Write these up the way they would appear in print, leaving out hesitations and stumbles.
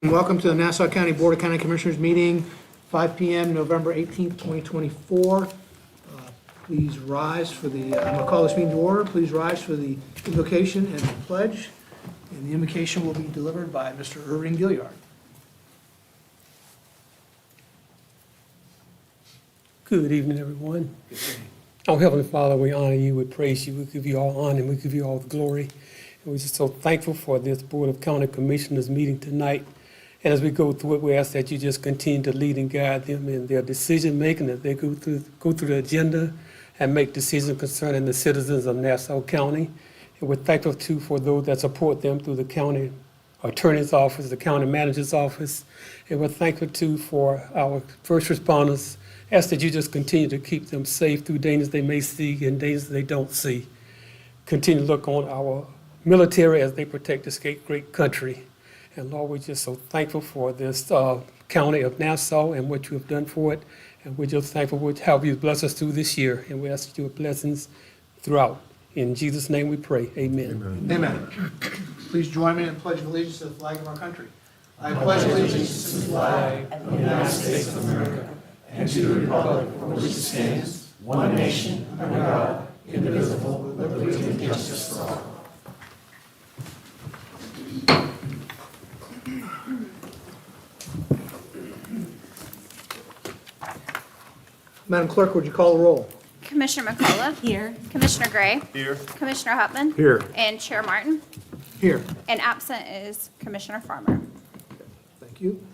Welcome to the Nassau County Board of County Commissioners meeting, 5 p.m., November 18th, 2024. Please rise for the, I'm going to call this meeting to order. Please rise for the invocation and the pledge. And the invocation will be delivered by Mr. Irving Gilliard. Good evening, everyone. Oh, Heavenly Father, we honor you, we praise you, we give you all honor, and we give you all the glory. And we're just so thankful for this Board of County Commissioners meeting tonight. And as we go through it, we ask that you just continue to lead and guide them in their decision-making as they go through the agenda and make decisions concerning the citizens of Nassau County. And we're thankful, too, for those that support them through the county attorney's office, the county manager's office. And we're thankful, too, for our first responders. Ask that you just continue to keep them safe through dangers they may see and dangers they don't see. Continue to look on our military as they protect this great country. And Lord, we're just so thankful for this county of Nassau and what you have done for it. And we're just thankful for how you bless us through this year. And we ask your blessings throughout. In Jesus' name we pray. Amen. Amen. Please join me in pledging allegiance to the flag of our country. I pledge allegiance to the flag of the United States of America and to the republic for which it stands, one nation, under God, indivisible, with liberty and justice for all. Madam Clerk, would you call the roll? Commissioner McCullough. Here. Commissioner Gray. Here. Commissioner Hupman. Here. And Chair Martin. Here. And absent is Commissioner Farmer. Thank you.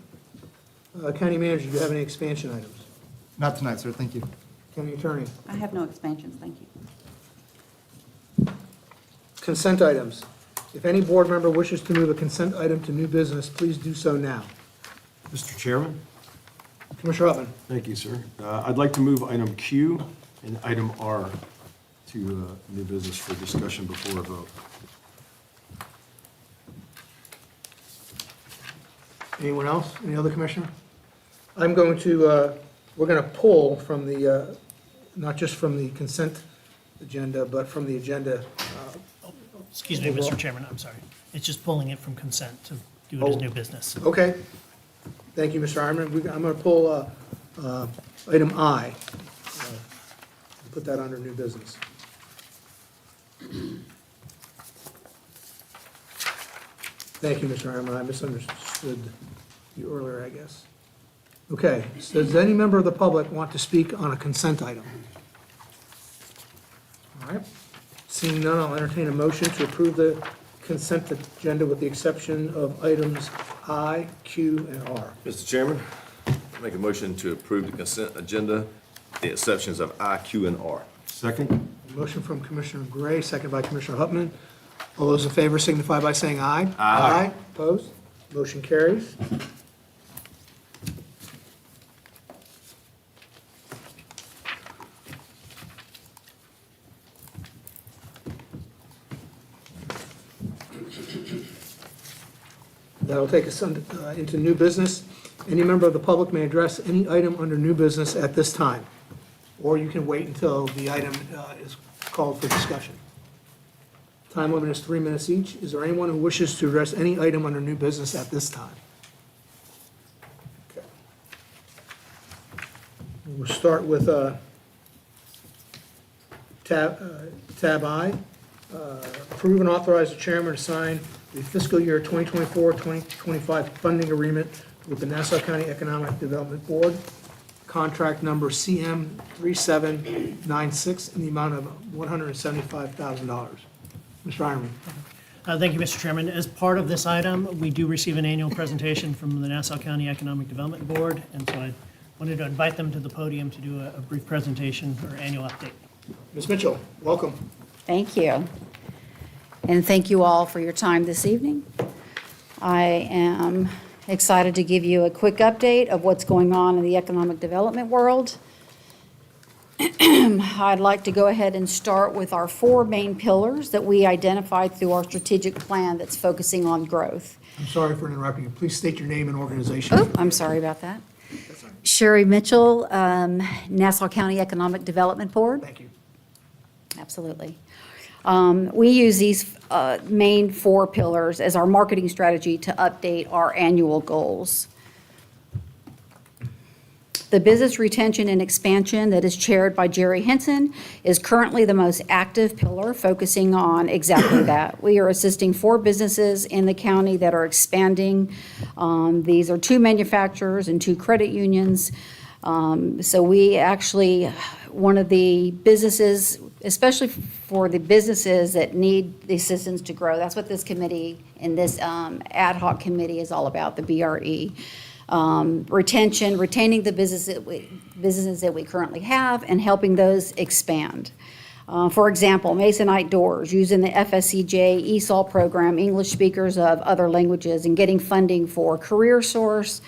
County Manager, do you have any expansion items? Not tonight, sir. Thank you. County Attorney? I have no expansions, thank you. Consent items. If any board member wishes to move a consent item to new business, please do so now. Mr. Chairman, Commissioner Hupman? thank you, sir. I'd like to move item Q and item R to new business for discussion before a vote. Anyone else? Any other commissioner? I'm going to, we're going to pull from the, not just from the consent agenda, but from the agenda. Excuse me, Mr. Chairman, I'm sorry. It's just pulling it from consent to do it as new business. Okay. Thank you, Mr. Ironman. I'm going to pull item I. Put that under new business. Thank you, Mr. Ironman. I misunderstood you earlier, I guess. Okay. So does any member of the public want to speak on a consent item? All right. Seeing none, I'll entertain a motion to approve the consent agenda with the exception of items I, Q, and R. Mr. Chairman, I make a motion to approve the consent agenda, the exceptions of I, Q, and R. Second? Motion from Commissioner Gray, second by Commissioner Hupman. All those in favor signify by saying aye. Aye. Opposed? Motion carries. That'll take us into new business. Any member of the public may address any item under new business at this time, or you can wait until the item is called for discussion. Time limit is 3 minutes each. Is there anyone who wishes to address any item under new business at this time? Okay. We'll start with tab I. Approve and authorize the chairman to sign the fiscal year 2024-2025 funding agreement with the Nassau County Economic Development Board, contract number CM 3796 in the amount of $175,000. Mr. Ironman. Thank you, Mr. Chairman. As part of this item, we do receive an annual presentation from the Nassau County Economic Development Board, and so I wanted to invite them to the podium to do a brief presentation or annual update. Ms. Mitchell, welcome. Thank you. And thank you all for your time this evening. I am excited to give you a quick update of what's going on in the economic development world. I'd like to go ahead and start with our 4 main pillars that we identified through our strategic plan that's focusing on growth. I'm sorry for interrupting you. Please state your name and organization. Oh, I'm sorry about that. Sherry Mitchell, Nassau County Economic Development Board. Thank you. Absolutely. We use these main 4 pillars as our marketing strategy to update our annual goals. The business retention and expansion that is chaired by Jerry Henson is currently the most active pillar, focusing on exactly that. We are assisting 4 businesses in the county that are expanding. These are 2 manufacturers and 2 credit unions. So we actually, one of the businesses, especially for the businesses that need the assistance to grow, that's what this committee and this ad hoc committee is all about, the BRE. Retaining the businesses that we currently have and helping those expand. For example, Masonite Doors, using the FSCJ ESOL program, English speakers of other languages, and getting funding for Career Source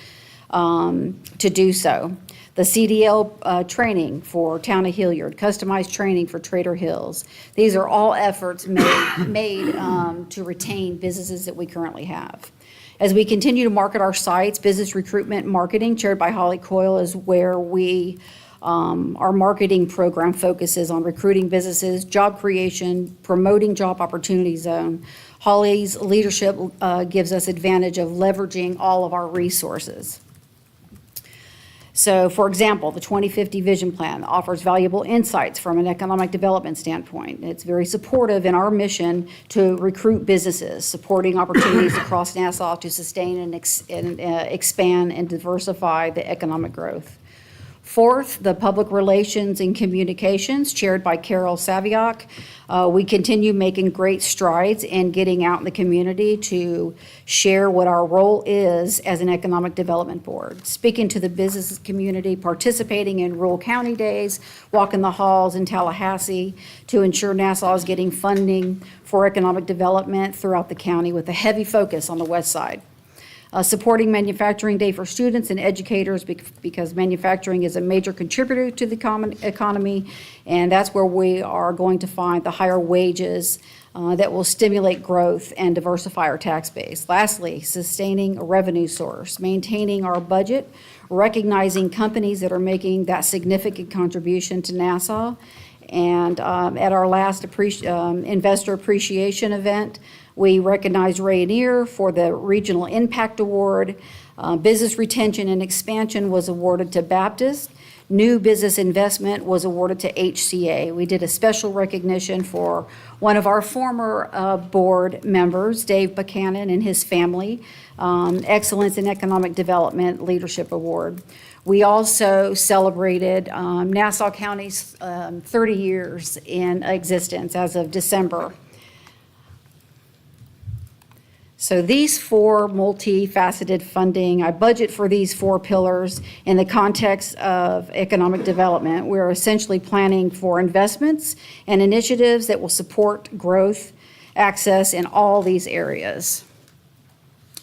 to do so. The CDL training for Town of Hilliard, customized training for Trader Hills. These are all efforts made to retain businesses that we currently have. As we continue to market our sites, business recruitment marketing, chaired by Holly Coyle, is where our marketing program focuses on recruiting businesses, job creation, promoting job opportunity zone. Holly's leadership gives us advantage of leveraging all of our resources. So, for example, the 2050 Vision Plan offers valuable insights from an economic development standpoint. It's very supportive in our mission to recruit businesses, supporting opportunities across Nassau to sustain and expand and diversify the economic growth. Fourth, the public relations and communications, chaired by Carol Saviak. We continue making great strides in getting out in the community to share what our role is as an economic development board. Speaking to the business community, participating in rural county days, walking the halls in Tallahassee to ensure Nassau is getting funding for economic development throughout the county with a heavy focus on the west side. Supporting Manufacturing Day for students and educators because manufacturing is a major contributor to the economy, and that's where we are going to find the higher wages that will stimulate growth and diversify our tax base. Lastly, sustaining a revenue source, maintaining our budget, recognizing companies that are making that significant contribution to Nassau. And at our last investor appreciation event, we recognized Rayonier for the Regional Impact Award. Business retention and expansion was awarded to Baptist. New business investment was awarded to HCA. We did a special recognition for one of our former board members, Dave Buchanan, and his family, Excellence in Economic Development Leadership Award. We also celebrated Nassau County's 30 years in existence as of December. So these 4 multifaceted funding, I budget for these 4 pillars in the context of economic development. We're essentially planning for investments and initiatives that will support growth, access in all these areas.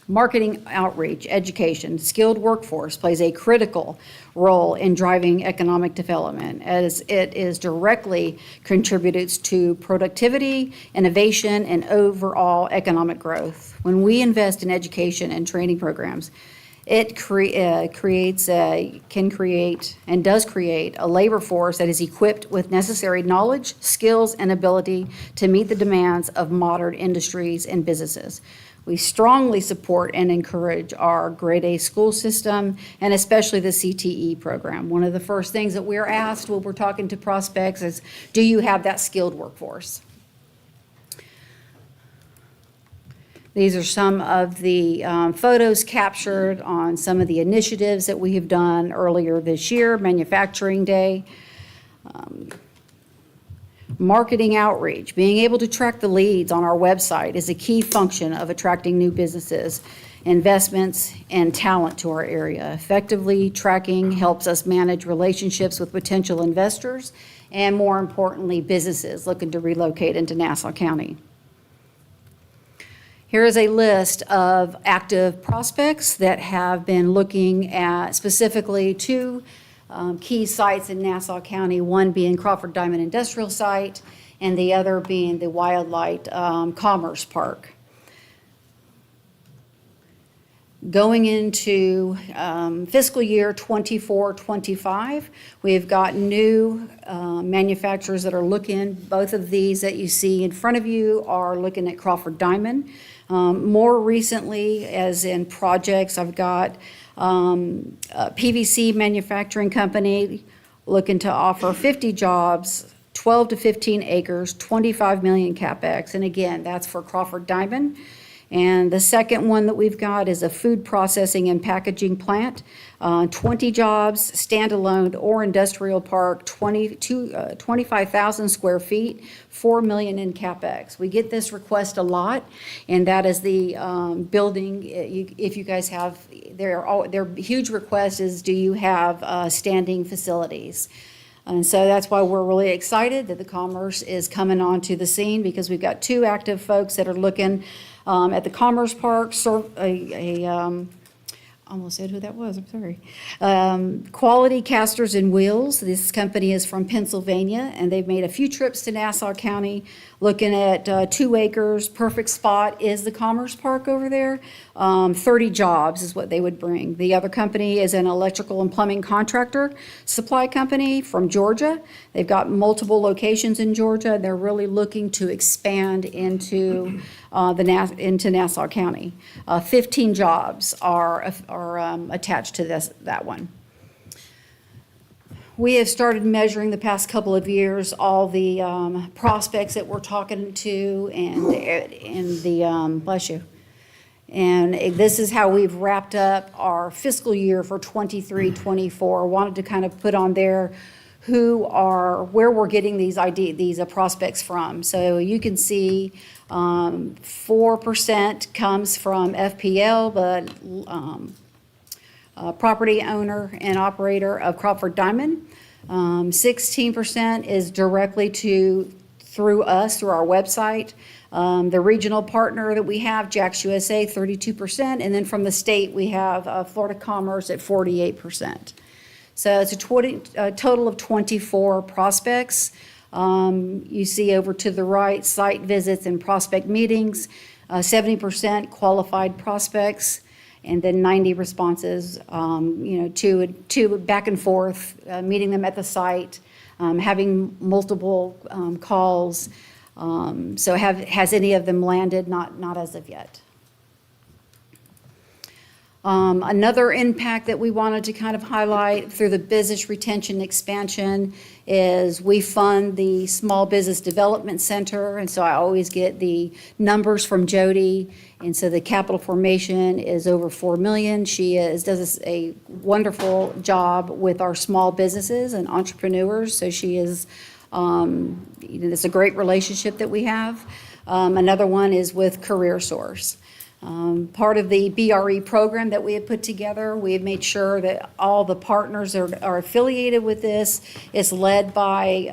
Marketing, outreach, education, skilled workforce plays a critical role in driving economic development as it is directly contributes to productivity, innovation, and overall economic growth. When we invest in education and training programs, it can create and does create a labor force that is equipped with necessary knowledge, skills, and ability to meet the demands of modern industries and businesses. We strongly support and encourage our grade A school system and especially the CTE program. One of the first things that we're asked when we're talking to prospects is, do you have that skilled workforce? These are some of the photos captured on some of the initiatives that we have done earlier this year, Manufacturing Day. Marketing outreach, being able to track the leads on our website is a key function of attracting new businesses, investments, and talent to our area. Effectively tracking helps us manage relationships with potential investors and, more importantly, businesses looking to relocate into Nassau County. Here is a list of active prospects that have been looking at specifically 2 key sites in Nassau County, one being Crawford Diamond Industrial Site and the other being the Wildlight Commerce Park. Going into fiscal year 24-25, we've got new manufacturers that are looking. Both of these that you see in front of you are looking at Crawford Diamond. More recently, as in projects, I've got a PVC manufacturing company looking to offer 50 jobs, 12 to 15 acres, 25 million CapEx. And again, that's for Crawford Diamond. And the second one that we've got is a food processing and packaging plant, 20 jobs, standalone or industrial park, 25,000 square feet, 4 million in CapEx. We get this request a lot, and that is the building, if you guys have, their huge request is, do you have standing facilities? And so that's why we're really excited that the Commerce is coming onto the scene, because we've got 2 active folks that are looking at the Commerce Park, I almost said who that was, I'm sorry. Quality Casters and Wheels. This company is from Pennsylvania, and they've made a few trips to Nassau County looking at 2 acres. Perfect spot is the Commerce Park over there. 30 jobs is what they would bring. The other company is an electrical and plumbing contractor supply company from Georgia. They've got multiple locations in Georgia. They're really looking to expand into Nassau County. 15 jobs are attached to that one. We have started measuring the past couple of years all the prospects that we're talking to, and the bless you. And this is how we've wrapped up our fiscal year for 23-24. Wanted to kind of put on there where we're getting these prospects from. So you can see 4% comes from FPL, but property owner and operator of Crawford Diamond. 16% is directly through us, through our website. The regional partner that we have, Jack's USA, 32%, and then from the state, we have Florida Commerce at 48%. So it's a total of 24 prospects. You see over to the right, site visits and prospect meetings, 70% qualified prospects, and then 90 responses, two back and forth, meeting them at the site, having multiple calls. So has any of them landed? Not as of yet. Another impact that we wanted to kind of highlight through the business retention expansion is we fund the Small Business Development Center, and so I always get the numbers from Jody, and so the capital formation is over 4 million. She does a wonderful job with our small businesses and entrepreneurs, so she is, it's a great relationship that we have. Another one is with Career Source. Part of the BRE program that we have put together, we have made sure that all the partners are affiliated with this. It's led by,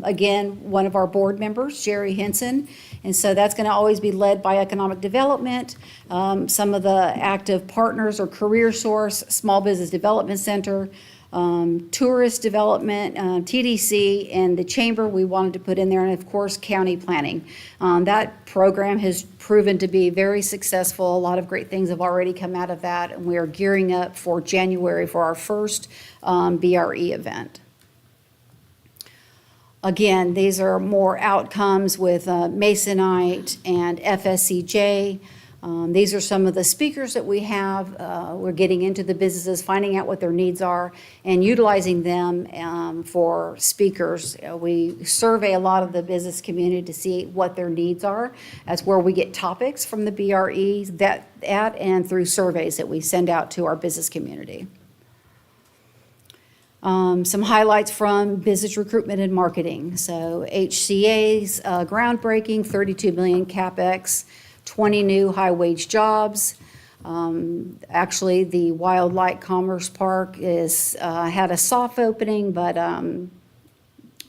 again, one of our board members, Jerry Henson. And so that's going to always be led by economic development. Some of the active partners are Career Source, Small Business Development Center, tourist development, TDC, and the chamber we wanted to put in there, and of course, county planning. That program has proven to be very successful. A lot of great things have already come out of that, and we are gearing up for January for our first BRE event. Again, these are more outcomes with Masonite and FSCJ. These are some of the speakers that we have. We're getting into the businesses, finding out what their needs are, and utilizing them for speakers. We survey a lot of the business community to see what their needs are. That's where we get topics from the BREs, and through surveys that we send out to our business community. Some highlights from business recruitment and marketing. So HCA's groundbreaking, 32 million CapEx, 20 new high-wage jobs. Actually, the Wildlight Commerce Park had a soft opening, but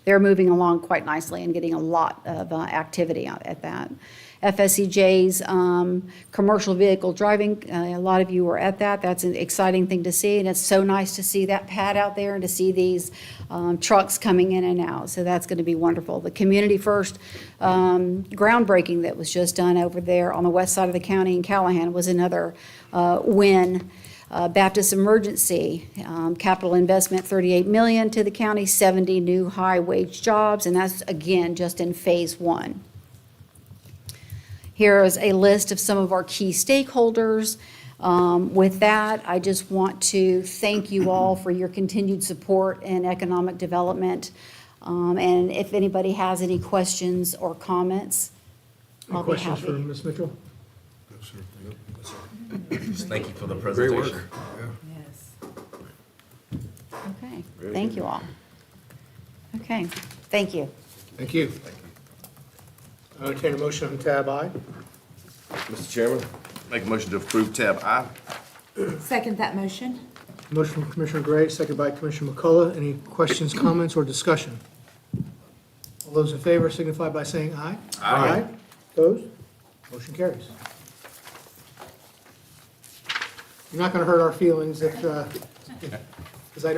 they're moving along quite nicely and getting a lot of activity at that. FSCJ's commercial vehicle driving, a lot of you were at that. That's an exciting thing to see, and it's so nice to see that pad out there and to see these trucks coming in and out. So that's going to be wonderful. The Community First groundbreaking that was just done over there on the west side of the county in Callahan was another win. Baptist Emergency, capital investment, $38 million to the county, 70 new high-wage jobs, and that's, again, just in phase one. Here is a list of some of our key stakeholders. With that, I just want to thank you all for your continued support in economic development. And if anybody has any questions or comments, Any I'll be questions for happy. Ms. Mitchell? No, sir. Just thank you for the Great presentation. work. Okay, thank you all. Okay, thank you. Thank you. I entertain a motion on tab I. Mr. Chairman, make a motion to approve tab I. Second that motion. Motion from Commissioner Gray, second by Commissioner McCullough. Any questions, comments, or discussion? All those in favor signify by saying aye. Aye. Opposed? Motion carries. You're not going to hurt our feelings if, because I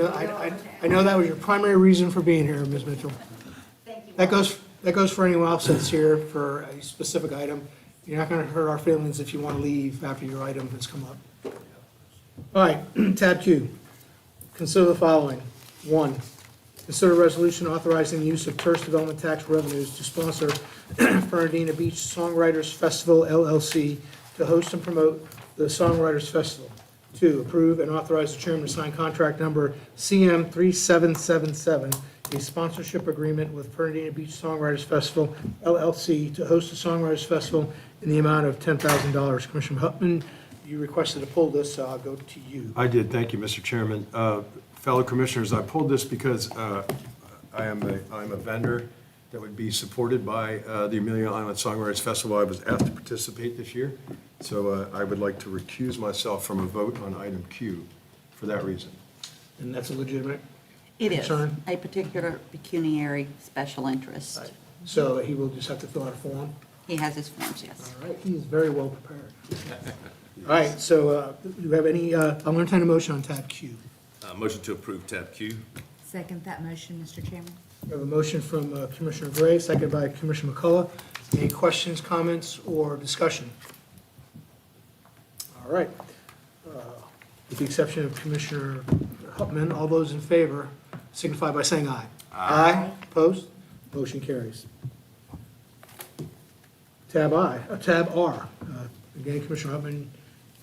know that was your primary reason for being here, Ms. Mitchell. Thank you. That goes for anyone else that's here for a specific item. You're not going to hurt our feelings if you want to leave after your item has come up. All right, tab Q. Consider the following. 1, consider resolution authorizing the use of tourist development tax revenues to sponsor Fernandina Beach Songwriters Festival LLC to host and promote the Songwriters Festival. 2, approve and authorize the chairman to sign contract number CM 3777, a sponsorship agreement with Fernandina Beach Songwriters Festival LLC to host the Songwriters Festival in the amount of $10,000. Commissioner Huffman, you requested to pull this, so I'll go to you. I did, thank you, Mr. Chairman. Fellow commissioners, I pulled this because I'm a vendor that would be supported by the Amelia Island Songwriters Festival. I was asked to participate this year, so I would like to recuse myself from a vote on item Q for that reason. And that's a legitimate It is concern? a particular pecuniary special interest. So he will just have to fill out a form? He has his forms, yes. All right, he is very well prepared. All right, so do you have any, I'll entertain a motion on tab Q. Motion to approve tab Q. Second that motion, Mr. Chairman. We have a motion from Commissioner Gray, seconded by Commissioner McCullough. Any questions, comments, or discussion? All right. With the exception of Commissioner Huffman, all those in favor signify by saying aye. Aye. Opposed? Motion carries. Tab R. Again, Commissioner Huffman,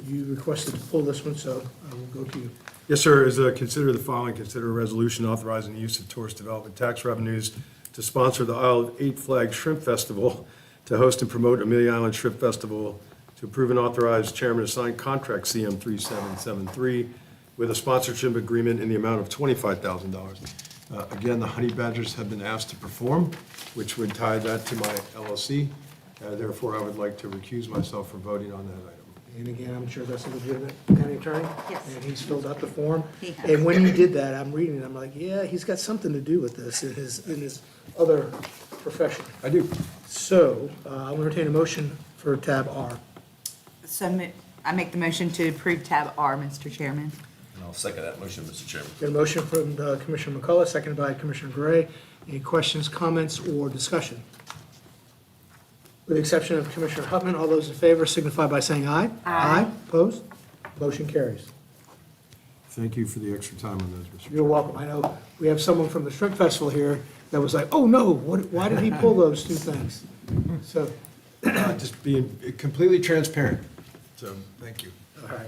you requested to pull this one, so I will go to you. Yes, sir. Consider the following. Consider a resolution authorizing the use of tourist development tax revenues to sponsor the Isle of Eight Flags Shrimp Festival, to host and promote Amelia Island Shrimp Festival, to approve and authorize chairman to sign contract CM 3773 with a sponsorship agreement in the amount of $25,000. Again, the Honey Badgers have been asked to perform, which would tie that to my LLC. Therefore, I would like to recuse myself from voting on that item. And again, I'm sure that's a legitimate county attorney? Yes. And he's filled out the form? He has. And when you did that, I'm reading it, I'm like, yeah, he's got something to do with this in his other profession. I do. So, I'll entertain a motion for tab R. So I make the motion to approve tab R, Mr. Chairman. And I'll second that motion, Mr. Chairman. Got a motion from Commissioner McCullough, seconded by Commissioner Gray. Any questions, comments, or discussion? With the exception of Commissioner Huffman, all those in favor signify by saying aye. Aye. Opposed? Motion carries. Thank you for the extra time on those, Mr. Chairman. You're welcome. I know we have someone from the Shrimp Festival here that was like, oh, no, why did he pull those two things? So, Just being completely transparent. So, thank you. all right.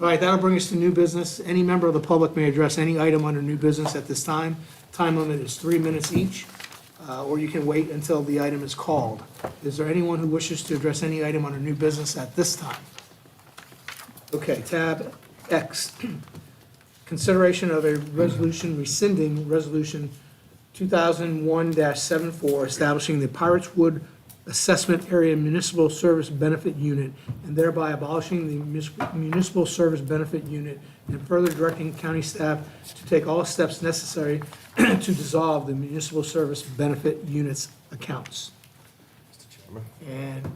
All right, that'll bring us to new business. Any member of the public may address any item under new business at this time. Time limit is 3 minutes each, or you can wait until the item is called. Is there anyone who wishes to address any item under new business at this time? Okay, tab X. Consideration of a resolution rescinding Resolution 2001-74, establishing the Pirates Wood Assessment Area Municipal Service Benefit Unit, and thereby abolishing the Municipal Service Benefit Unit, and further directing county staff to take all steps necessary to dissolve the Municipal Service Benefit Unit's accounts. And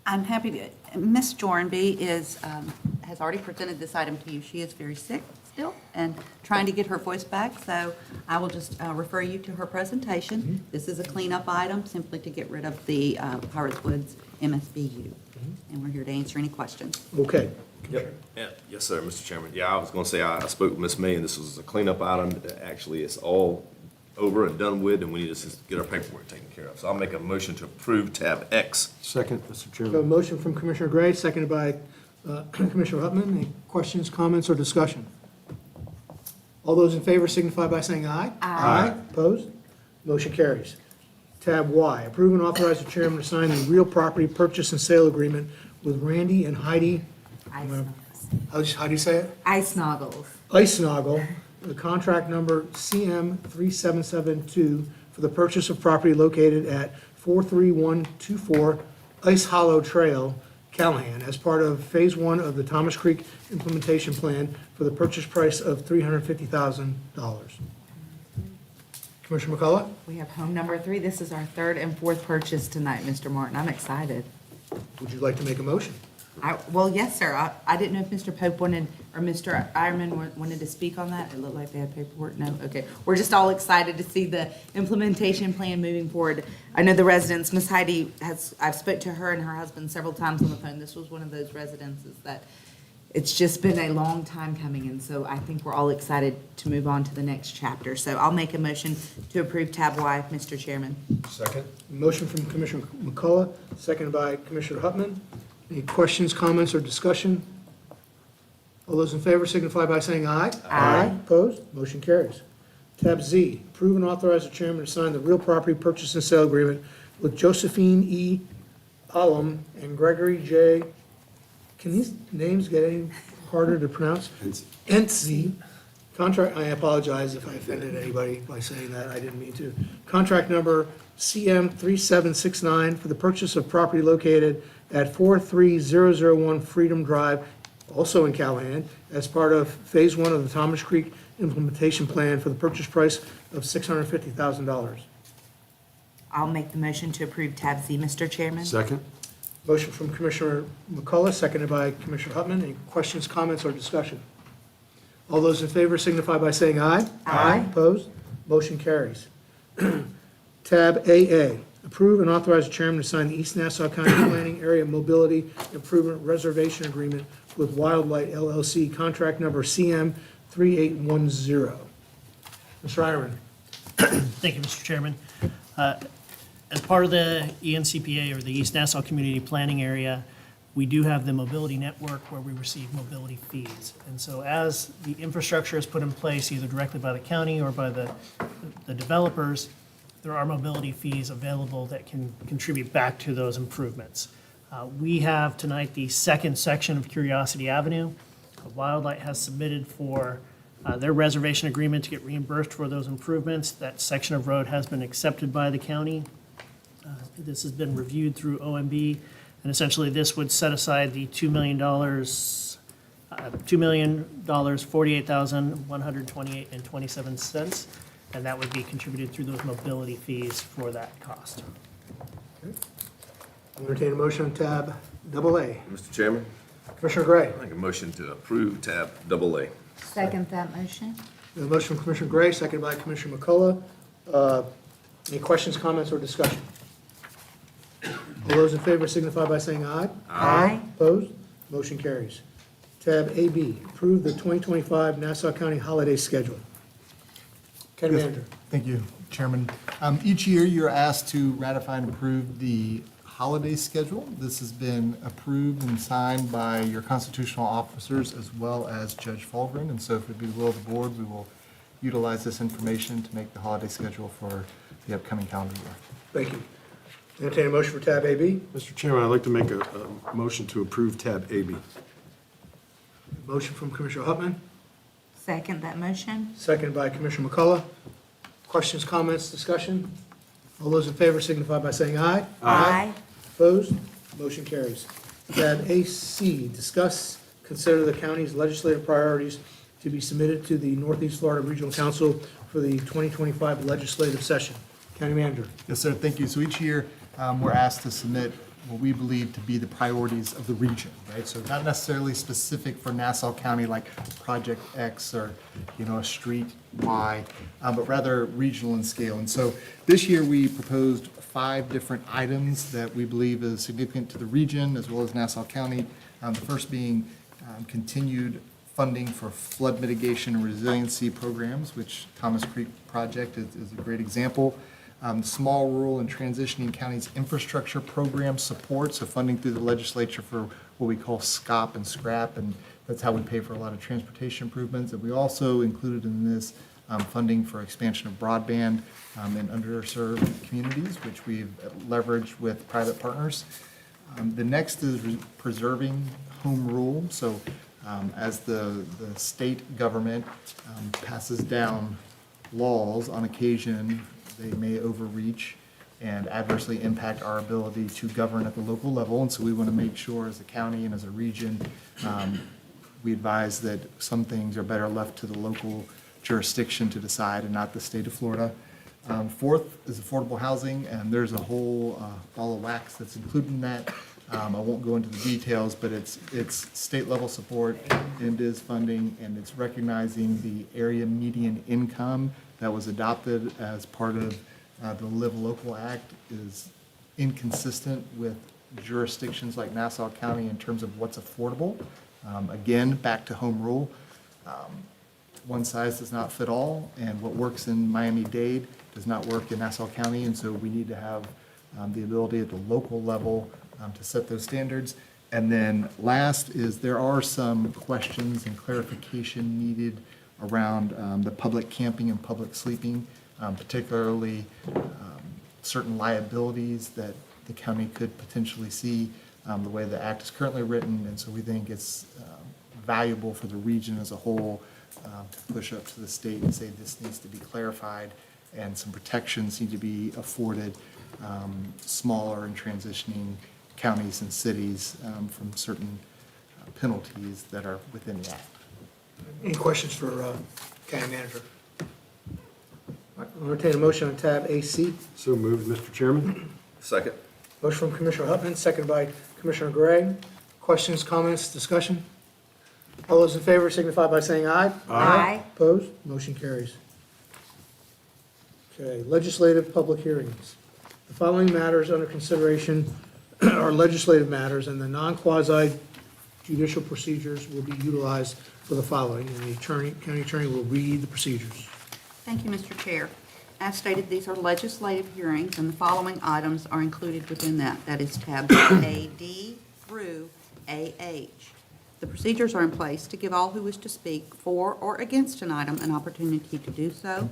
I'm happy to, Ms. Jornby has already presented this item to you. She is very sick still and trying to get her voice back, so I will just refer you to her presentation. This is a cleanup item, simply to get rid of the Pirates Woods MSBU. And we're here to answer any questions. okay. Yep. Yeah, yes, sir, Mr. Chairman. Yeah, I was gonna say, I spoke with Ms. May, and this was a cleanup item. Actually, it's all over and done with, and we need to just get our paperwork taken care of. So I'll make a motion to approve tab X. Second, Mr. We have a Chairman. motion from Commissioner Gray, seconded by Commissioner Hutman. Any questions, comments, or discussion? All those in favor signify by saying aye. Aye. Opposed? Motion carries. Tab Y, approve and authorize the chairman to sign the real property purchase and sale agreement with Randy and Heidi, Ice how do you say it? Noggles. Icenoggle, the contract number CM3772 for the purchase of property located at 43124 Ice Hollow Trail, Callahan, as part of Phase 1 of the Thomas Creek Implementation Plan for the purchase price of $350,000. Commissioner McCullough? We have home number 3. This is our third and fourth purchase tonight, Mr. Martin. I'm excited. Would you like to make a motion? Well, yes, sir. I didn't know if Mr. Pope wanted, or Mr. Ironman wanted to speak on that. It looked like they had paperwork. No? Okay. We're just all excited to see the implementation plan moving forward. I know the residents, Miss Heidi I've spoke to her and her husband several times on the phone. This was one of those residences that it's just been a long time coming, and so I think we're all excited to move on to the next chapter. So I'll make a motion to approve tab Y, Mr. Chairman. Second. Motion from Commissioner McCullough, seconded by Commissioner Hutman. Any questions, comments, or discussion? All those in favor signify by saying aye. Aye. Opposed? Motion carries. Tab Z, approve and authorize the chairman to sign the real property purchase and sale agreement with Josephine E. Alum and Gregory J. Can these names get any harder to pronounce? Entzi. Contract, I apologize if I offended anybody by saying that, I didn't mean to. Contract number CM3769 for the purchase of property located at 43001 Freedom Drive, also in Callahan, as part of Phase 1 of the Thomas Creek Implementation Plan for the purchase price of $650,000. I'll make the motion to approve tab Z, Mr. Chairman. Second. Motion from Commissioner McCullough, seconded by Commissioner Hutman. Any questions, comments, or discussion? All those in favor signify by saying aye. Aye. Opposed? Motion carries. Tab AA, approve and authorize the chairman to sign the East Nassau County Planning Area Mobility Improvement Reservation Agreement with Wildlight LLC, contract number CM3810. Mr. Ironman. Thank you, Mr. Chairman. As part of the ENCPA, or the East Nassau Community Planning Area, we do have the mobility network where we receive mobility fees. And so as the infrastructure is put in place, either directly by the county or by the developers, there are mobility fees available that can contribute back to those improvements. We have tonight the second section of Curiosity Avenue. Wildlight has submitted for their reservation agreement to get reimbursed for those improvements. That section of road has been accepted by the county. This has been reviewed through OMB, and essentially this would set aside the $2 million, $48,128.27, and that would be contributed through those mobility fees for that cost. Entertain a motion on tab AA. Mr. Chairman, Commissioner Gray. I make a motion to approve tab AA. Second that motion. We have a motion from Commissioner Gray, seconded by Commissioner McCullough. Any questions, comments, or discussion? All those in favor signify by saying aye. Aye. Opposed? Motion carries. Tab AB, approve the 2025 Nassau County holiday schedule. County Yes, Manager. Thank you, Chairman. Each year, you're asked to ratify and approve the holiday schedule. This has been approved and signed by your constitutional officers as well as Judge Fulgren. And so if it be the will of the board, we will utilize this information to make the holiday schedule for the upcoming calendar year. Thank you. Entertain a motion for tab AB. Mr. Chairman, I'd like to make a motion to approve tab AB. Motion from Commissioner Hutman, Second that motion. seconded by Commissioner McCullough. Questions, comments, discussion? All those in favor signify by saying aye. Opposed? Motion carries. Tab AC, discuss, consider the county's legislative priorities to be submitted to the Northeast Florida Regional Council for the 2025 legislative session. County Manager. Yes, sir, thank you. So each year, we're asked to submit what we believe to be the priorities of the region, right? So not necessarily specific for Nassau County, like Project X or, a street Y, but rather regional in scale. And so this year, we proposed 5 different items that we believe is significant to the region as well as Nassau County. The first being continued funding for flood mitigation and resiliency programs, which Thomas Creek Project is a great example. Small, rural, and transitioning counties infrastructure program support, so funding through the legislature for what we call SCOP and SCRAP, and that's how we pay for a lot of transportation improvements. And we also included in this funding for expansion of broadband in underserved communities, which we've leveraged with private partners. The next is preserving home rule. So as the state government passes down laws, on occasion, they may overreach and adversely impact our ability to govern at the local level. And so we want to make sure as a county and as a region, we advise that some things are better left to the local jurisdiction to decide and not the state of Florida. Fourth is affordable housing, and there's a whole ball of wax that's included in that. I won't go into the details, but it's state level support, and is funding, and it's recognizing the area median income that was adopted as part of the Live Local Act is inconsistent with jurisdictions like Nassau County in terms of what's affordable. Again, back to home rule. One size does not fit all, and what works in Miami-Dade does not work in Nassau County, and so we need to have the ability at the local level to set those standards. And then last is there are some questions and clarification needed around the public camping and public sleeping, particularly certain liabilities that the county could potentially see the way the act is currently written. And so we think it's valuable for the region as a whole to push up to the state and say this needs to be clarified and some protections need to be afforded smaller and transitioning counties and cities from certain penalties that are within the act. Any questions for County Manager? All right, I'll entertain a motion on tab AC. So moved, Mr. Chairman. Second. Motion from Commissioner Hupman, seconded by Commissioner Gray. Questions, comments, discussion? All those in favor signify by saying aye. Aye. Opposed? Motion carries. Okay, legislative public hearings. The following matters under consideration are legislative matters, and the non-quasi judicial procedures will be utilized for the following, and the county attorney will read the procedures. Thank you, Mr. Chair. As stated, these are legislative hearings, and the following items are included within that. That is tabs AD through AH. The procedures are in place to give all who wish to speak for or against an item an opportunity to do so.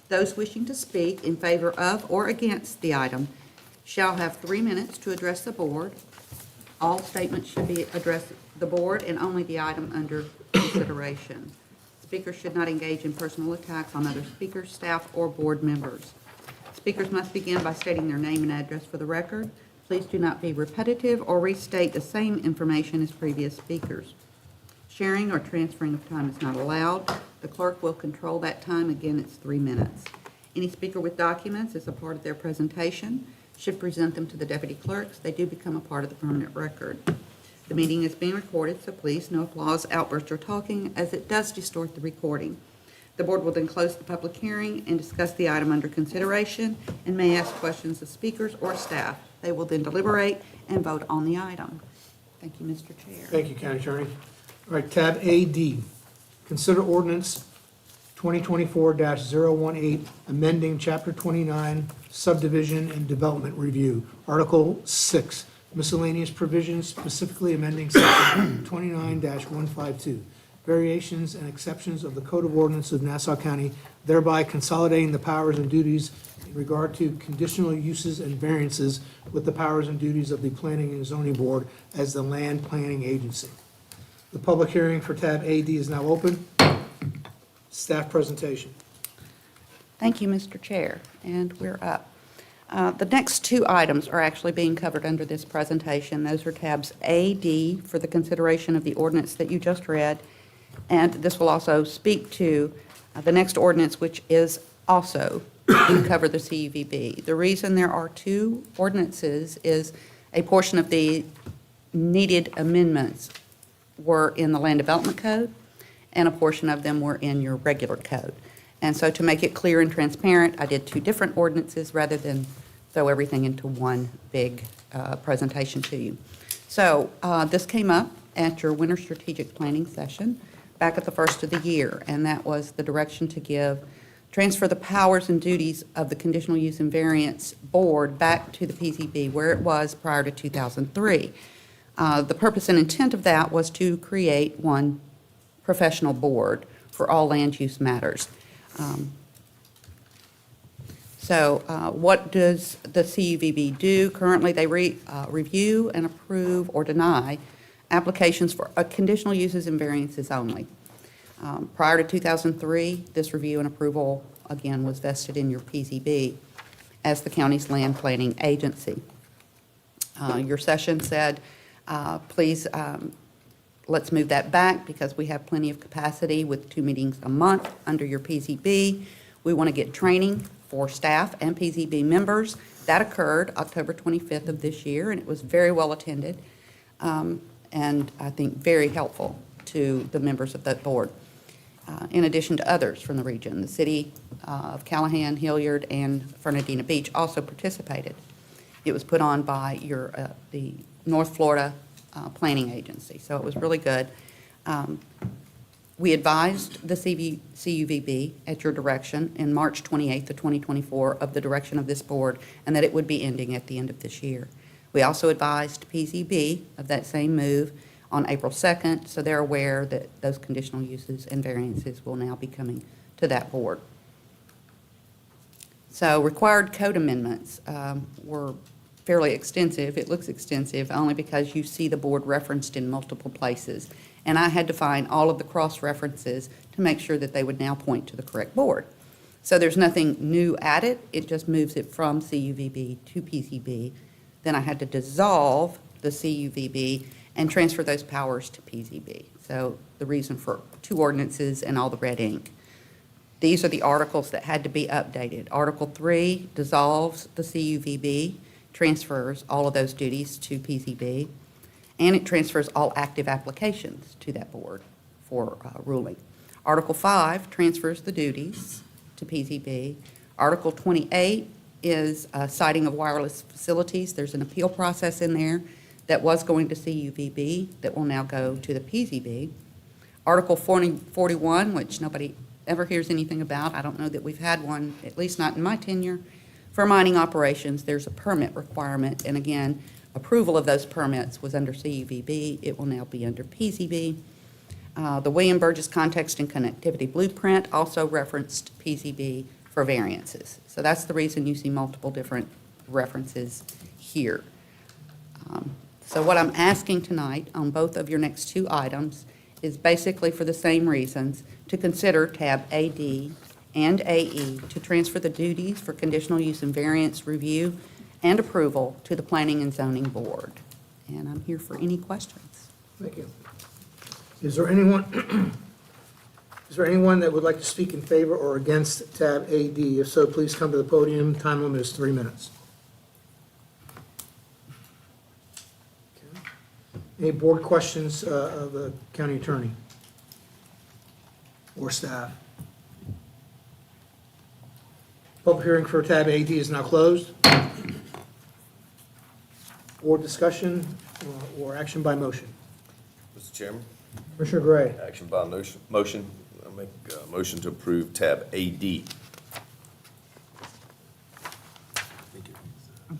Those wishing to speak in favor of or against the item shall have 3 minutes to address the board. All statements should be addressed the board and only the item under consideration. Speakers should not engage in personal attacks on other speakers, staff, or board members. Speakers must begin by stating their name and address for the record. Please do not be repetitive or restate the same information as previous speakers. Sharing or transferring of time is not allowed. The clerk will control that time. Again, it's 3 minutes. Any speaker with documents as a part of their presentation should present them to the deputy clerks. They do become a part of the permanent record. The meeting is being recorded, so please no applause, outbursts, or talking, as it does distort the recording. The board will then close the public hearing and discuss the item under consideration and may ask questions of speakers or staff. They will then deliberate and vote on the item. Thank you, Mr. Chair. Thank you, County Attorney. All right, tab AD, consider ordinance 2024-018, amending Chapter 29 subdivision and development review, Article 6, miscellaneous provisions, specifically amending Section 29-152, variations and exceptions of the Code of Ordinances of Nassau County, thereby consolidating the powers and duties in regard to conditional uses and variances with the powers and duties of the Planning and Zoning Board as the land planning agency. The public hearing for tab AD is now open. Staff presentation. Thank you, Mr. Chair, and we're up. The next two items are actually being covered under this presentation. Those are tabs A, D for the consideration of the ordinance that you just read. And this will also speak to the next ordinance, which is also to cover the CUVB. The reason there are two ordinances is a portion of the needed amendments were in the Land Development Code, and a portion of them were in your regular code. And so to make it clear and transparent, I did two different ordinances rather than throw everything into one big presentation to you. So this came up at your winter strategic planning session back at the first of the year, and that was the direction to transfer the powers and duties of the Conditional Use and Variance Board back to the PZB where it was prior to 2003. The purpose and intent of that was to create one professional board for all land use matters. What does the CUVB do? Currently, they review and approve or deny applications for conditional uses and variances only. Prior to 2003, this review and approval, again, was vested in your PZB as the county's land planning agency. Your session said, please, let's move that back because we have plenty of capacity with 2 meetings a month under your PZB. We want to get training for staff and PZB members. That occurred October 25th of this year, and it was very well attended, and I think very helpful to the members of that board, in addition to others from the region. The city of Callahan, Hilliard, and Fernandina Beach also participated. It was put on by the North Florida Planning Agency, so it was really good. We advised the CUVB at your direction in March 28th of 2024 of the direction of this board and that it would be ending at the end of this year. We also advised PZB of that same move on April 2nd, so they're aware that those conditional uses and variances will now be coming to that board. So required code amendments were fairly extensive. It looks extensive only because you see the board referenced in multiple places. And I had to find all of the cross-references to make sure that they would now point to the correct board. So there's nothing new added. It just moves it from CUVB to PZB. Then I had to dissolve the CUVB and transfer those powers to PZB. So the reason for two ordinances and all the red ink. These are the articles that had to be updated. Article 3 dissolves the CUVB, transfers all of those duties to PZB, and it transfers all active applications to that board for ruling. Article 5 transfers the duties to PZB. Article 28 is siting of wireless facilities. There's an appeal process in there that was going to CUVB that will now go to the PZB. Article 41, which nobody ever hears anything about. I don't know that we've had one, at least not in my tenure. For mining operations, there's a permit requirement, and again, approval of those permits was under CUVB. It will now be under PZB. The William Burgess Context and Connectivity Blueprint also referenced PZB for variances. So that's the reason you see multiple different references here. So what I'm asking tonight on both of your next two items is basically for the same reasons, to consider tab AD and AE to transfer the duties for conditional use and variance review and approval to the Planning and Zoning Board. And I'm here for any questions. Thank you. Is there anyone that would like to speak in favor or against tab AD? If so, please come to the podium. Time limit is 3 minutes. Okay. Any board questions of the county attorney or staff? Public hearing for tab AD is now closed. Board discussion or action by motion. Mr. Chairman, Commissioner Gray. action by motion. I'll make a motion to approve tab AD. I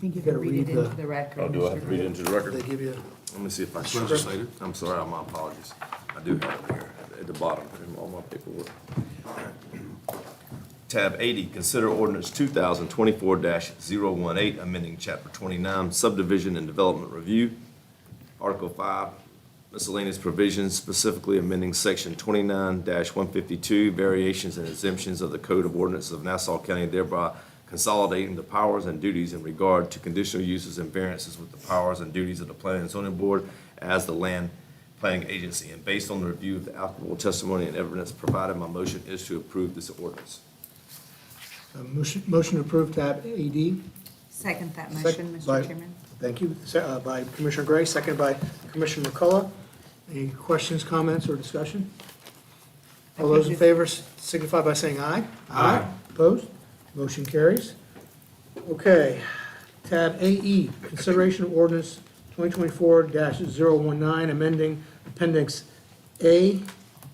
think you Gotta can read it read the- into the record. Oh, do I have to read it into the record? They give you, Let me see if I translated. I'm sorry, my apologies. I do have it here at the bottom in all my paperwork. Tab 80, consider ordinance 2024-018, amending chapter 29, subdivision and development review. Article 5, miscellaneous provisions, specifically amending section 29-152, variations and exemptions of the Code of Ordinances of Nassau County, thereby consolidating the powers and duties in regard to conditional uses and variances with the powers and duties of the Planning and Zoning Board as the land planning agency. And based on the review of the applicable testimony and evidence provided, my motion is to approve this ordinance. Motion to approve tab AD. Second that Second motion, by- Mr. Chairman. Thank you. By Commissioner Gray, second by Commissioner McCullough. Any questions, comments, or discussion? All those in favor signify by saying aye. Aye. Opposed? Motion carries. Okay, tab AE, consideration of ordinance 2024-019, amending Appendix A,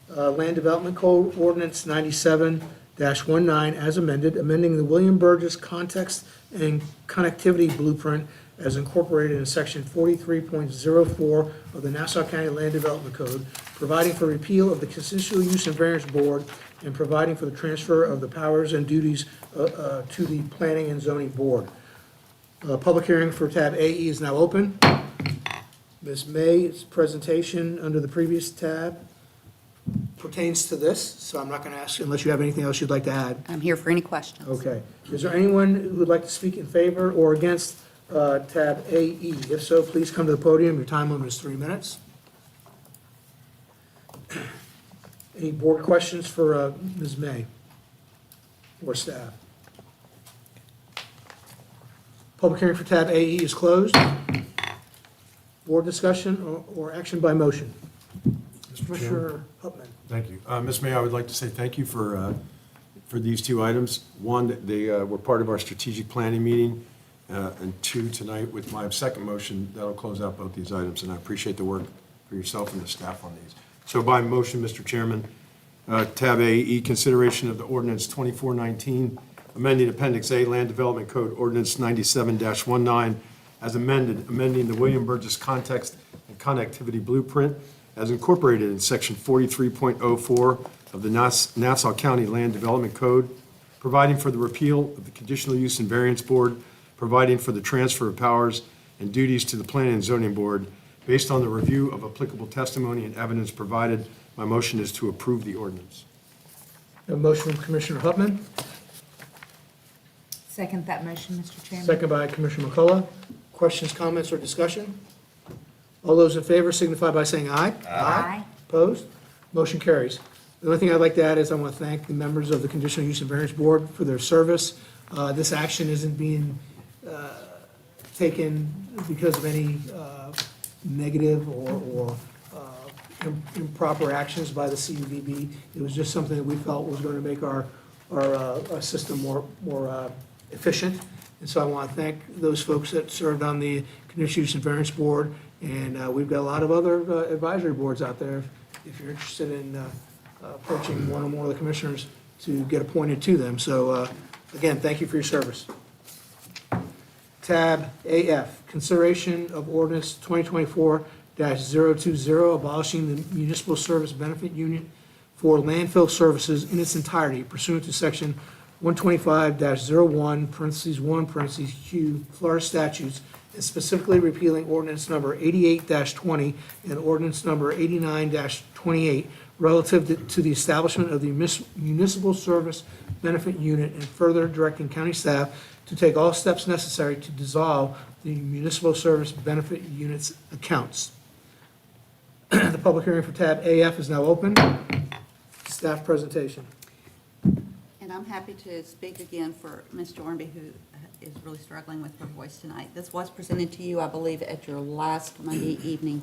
Land Development Code Ordinance 97-19 as amended, amending the William Burgess Context and Connectivity Blueprint as incorporated in Section 43.04 of the Nassau County Land Development Code, providing for repeal of the Conditional Use and Variance Board, and providing for the transfer of the powers and duties to the Planning and Zoning Board. Public hearing for tab AE is now open. Ms. May's presentation under the previous tab pertains to this, so I'm not going to ask unless you have anything else you'd like to add. I'm here for any questions. Okay. Is there anyone who would like to speak in favor or against tab AE? If so, please come to the podium. Your time limit is 3 minutes. Any board questions for Ms. May or staff? Public hearing for tab AE is closed. Board discussion or action by motion? Mr. Chairman. Commissioner Hupman. Thank you. Ms. May, I would like to say thank you for these two items. One, they were part of our strategic planning meeting, and two, tonight with my second motion, that'll close out both these items, and I appreciate the work for yourself and the staff on these. So by motion, Mr. Chairman, tab AE, consideration of the ordinance 2419, amending Appendix A, Land Development Code Ordinance 97-19, as amending the William Burgess Context and Connectivity Blueprint as incorporated in Section 43.04 of the Nassau County Land Development Code, providing for the repeal of the Conditional Use and Variance Board, providing for the transfer of powers and duties to the Planning and Zoning Board. Based on the review of applicable testimony and evidence provided, my motion is to approve the ordinance. A motion from Commissioner Hupman, Second that motion, Mr. Chairman. second by Commissioner McCullough. Questions, comments, or discussion? All those in favor signify by saying aye. Aye. Opposed? Motion carries. The only thing I'd like to add is I want to thank the members of the Conditional Use and Variance Board for their service. This action isn't being taken because of any negative or improper actions by the CUVB. It was just something that we felt was going to make our system more efficient. And so I want to thank those folks that served on the Conditional Use and Variance Board. And we've got a lot of other advisory boards out there. If you're interested in approaching one or more of the commissioners to get appointed to them. So again, thank you for your service. Tab AF, consideration of ordinance 2024-020, abolishing the municipal service benefit unit for landfill services in its entirety pursuant to section 125-01, parentheses 1, parentheses Q, Florida statutes, and specifically repealing ordinance number 88-20 and ordinance number 89-28 relative to the establishment of the municipal service benefit unit, and further directing county staff to take all steps necessary to dissolve the municipal service benefit unit's accounts. The public hearing for tab AF is now open. Staff presentation. And I'm happy to speak again for Ms. Jornby, who is really struggling with her voice tonight. This was presented to you, I believe, at your last Monday evening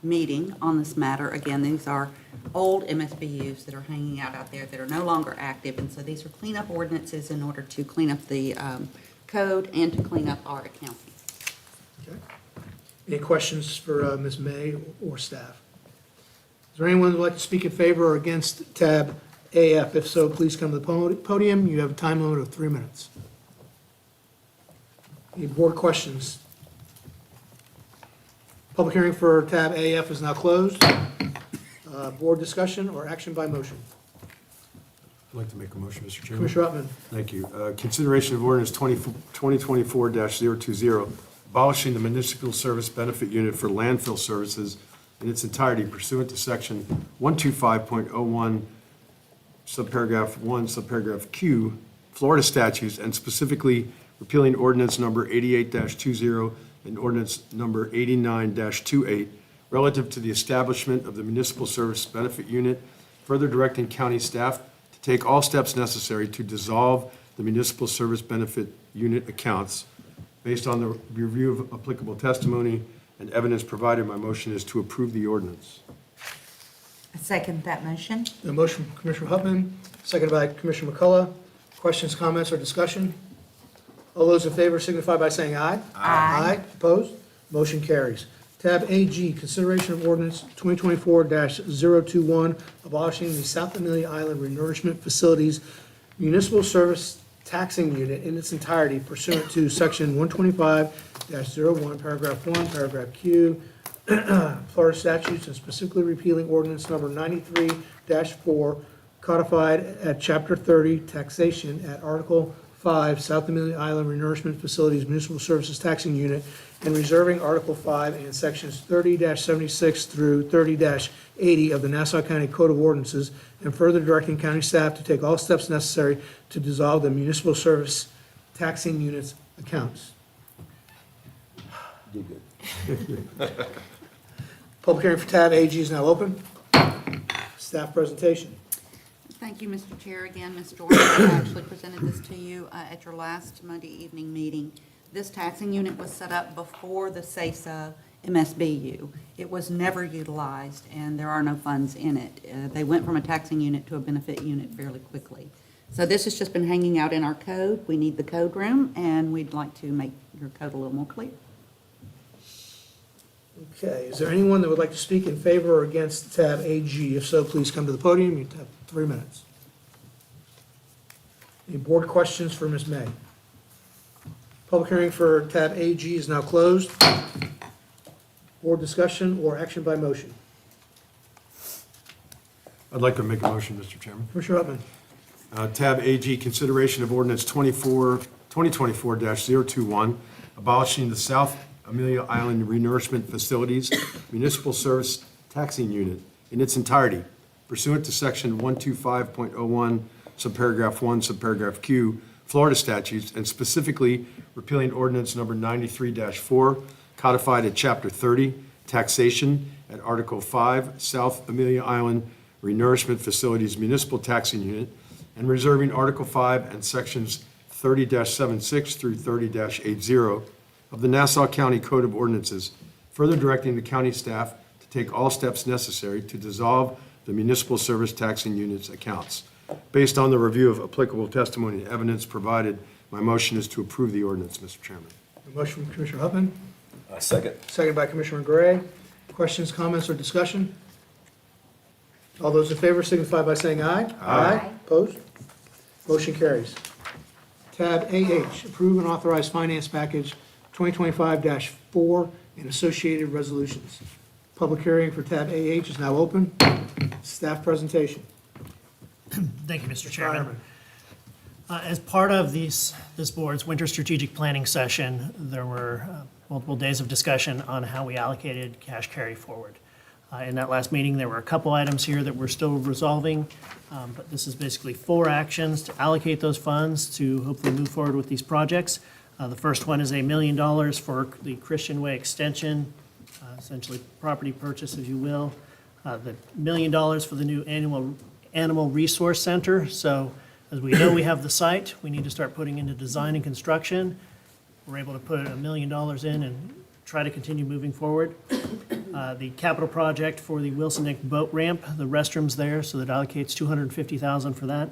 meeting on this matter. Again, these are old MSBU's that are hanging out there that are no longer active, and so these are cleanup ordinances in order to clean up the code and to clean up our accounting. Okay. Any questions for Ms. May or staff? Is there anyone who would like to speak in favor or against tab AF? If so, please come to the podium. You have a time limit of 3 minutes. Any board questions? Public hearing for tab AF is now closed. Board discussion or action by motion? I'd like to make a motion, Mr. Chairman. Commissioner Upman. Thank you. Consideration of ordinance 2024-020, abolishing the municipal service benefit unit for landfill services in its entirety pursuant to section 125.01, subparagraph 1, subparagraph Q, Florida statutes, and specifically repealing ordinance number 88-20 and ordinance number 89-28 relative to the establishment of the Municipal Service Benefit Unit, further directing county staff to take all steps necessary to dissolve the Municipal Service Benefit Unit accounts. Based on the review of applicable testimony and evidence provided, my motion is to approve the ordinance. I second that motion. A motion from Commissioner Hupman, seconded by Commissioner McCullough. Questions, comments, or discussion? All those in favor signify by saying aye. Aye. Opposed? Motion carries. Tab AG, consideration of ordinance 2024-021, abolishing the South Amelia Island Renourishment Facilities Municipal Service Taxing Unit in its entirety pursuant to Section 125-01, Paragraph 1, Paragraph Q, Florida statutes, and specifically repealing ordinance number 93-4, codified at Chapter 30, Taxation, at Article 5, South Amelia Island Renourishment Facilities Municipal Services Taxing Unit, and reserving Article 5 and Sections 30-76 through 30-80 of the Nassau County Code of Ordinances, and further directing county staff to take all steps necessary to dissolve the municipal service taxing units accounts. Public hearing for tab AG is now open. Staff presentation. Thank you, Mr. Chair. Again, Ms. Jordan, I actually presented this to you at your last Monday evening meeting. This taxing unit was set up before the SASA MSBU. It was never utilized, and there are no funds in it. They went from a taxing unit to a benefit unit fairly quickly. So this has just been hanging out in our code. We need the code room, and we'd like to make your code a little more clear. Okay, is there anyone that would like to speak in favor or against tab AG? If so, please come to the podium. You have 3 minutes. Any board questions for Ms. May? Public hearing for tab AG is now closed. Board discussion or action by motion? I'd like to make a motion, Mr. Chairman. Commissioner Hupman. Tab AG, consideration of ordinance 2024-021, abolishing the South Amelia Island Renourishment Facilities Municipal Service Taxing Unit in its entirety pursuant to Section 125.01, subparagraph 1, subparagraph Q, Florida statutes, and specifically repealing ordinance number 93-4, codified at Chapter 30, Taxation, at Article 5, South Amelia Island Renourishment Facilities Municipal Taxing Unit, and reserving Article 5 and Sections 30-76 through 30-80 of the Nassau County Code of Ordinances, further directing the county staff to take all steps necessary to dissolve the municipal service taxing units accounts. Based on the review of applicable testimony and evidence provided, my motion is to approve the ordinance, Mr. Chairman. A motion from Commissioner Hupman, Second. seconded by Commissioner Gray. Questions, comments, or discussion? All those in favor signify by saying aye. Aye. Opposed? Motion carries. Tab AH, approve and authorize finance package 2025-4 and associated resolutions. Public hearing for tab AH is now open. Staff presentation. Thank you, Mr. Chairman. As part of this board's winter strategic planning session, there were multiple days of discussion on how we allocated cash carry forward. In that last meeting, there were a couple items here that we're still resolving, but this is basically 4 actions to allocate those funds to hopefully move forward with these projects. The first one is $1 million for the Christian Way extension, essentially property purchase, if you will. The $1 million for the new Animal Resource Center. So as we know, we have the site, we need to start putting into design and construction. We're able to put $1 million in and try to continue moving forward. The capital project for the Wilson Neck boat ramp, the restrooms there, so that allocates $250,000 for that.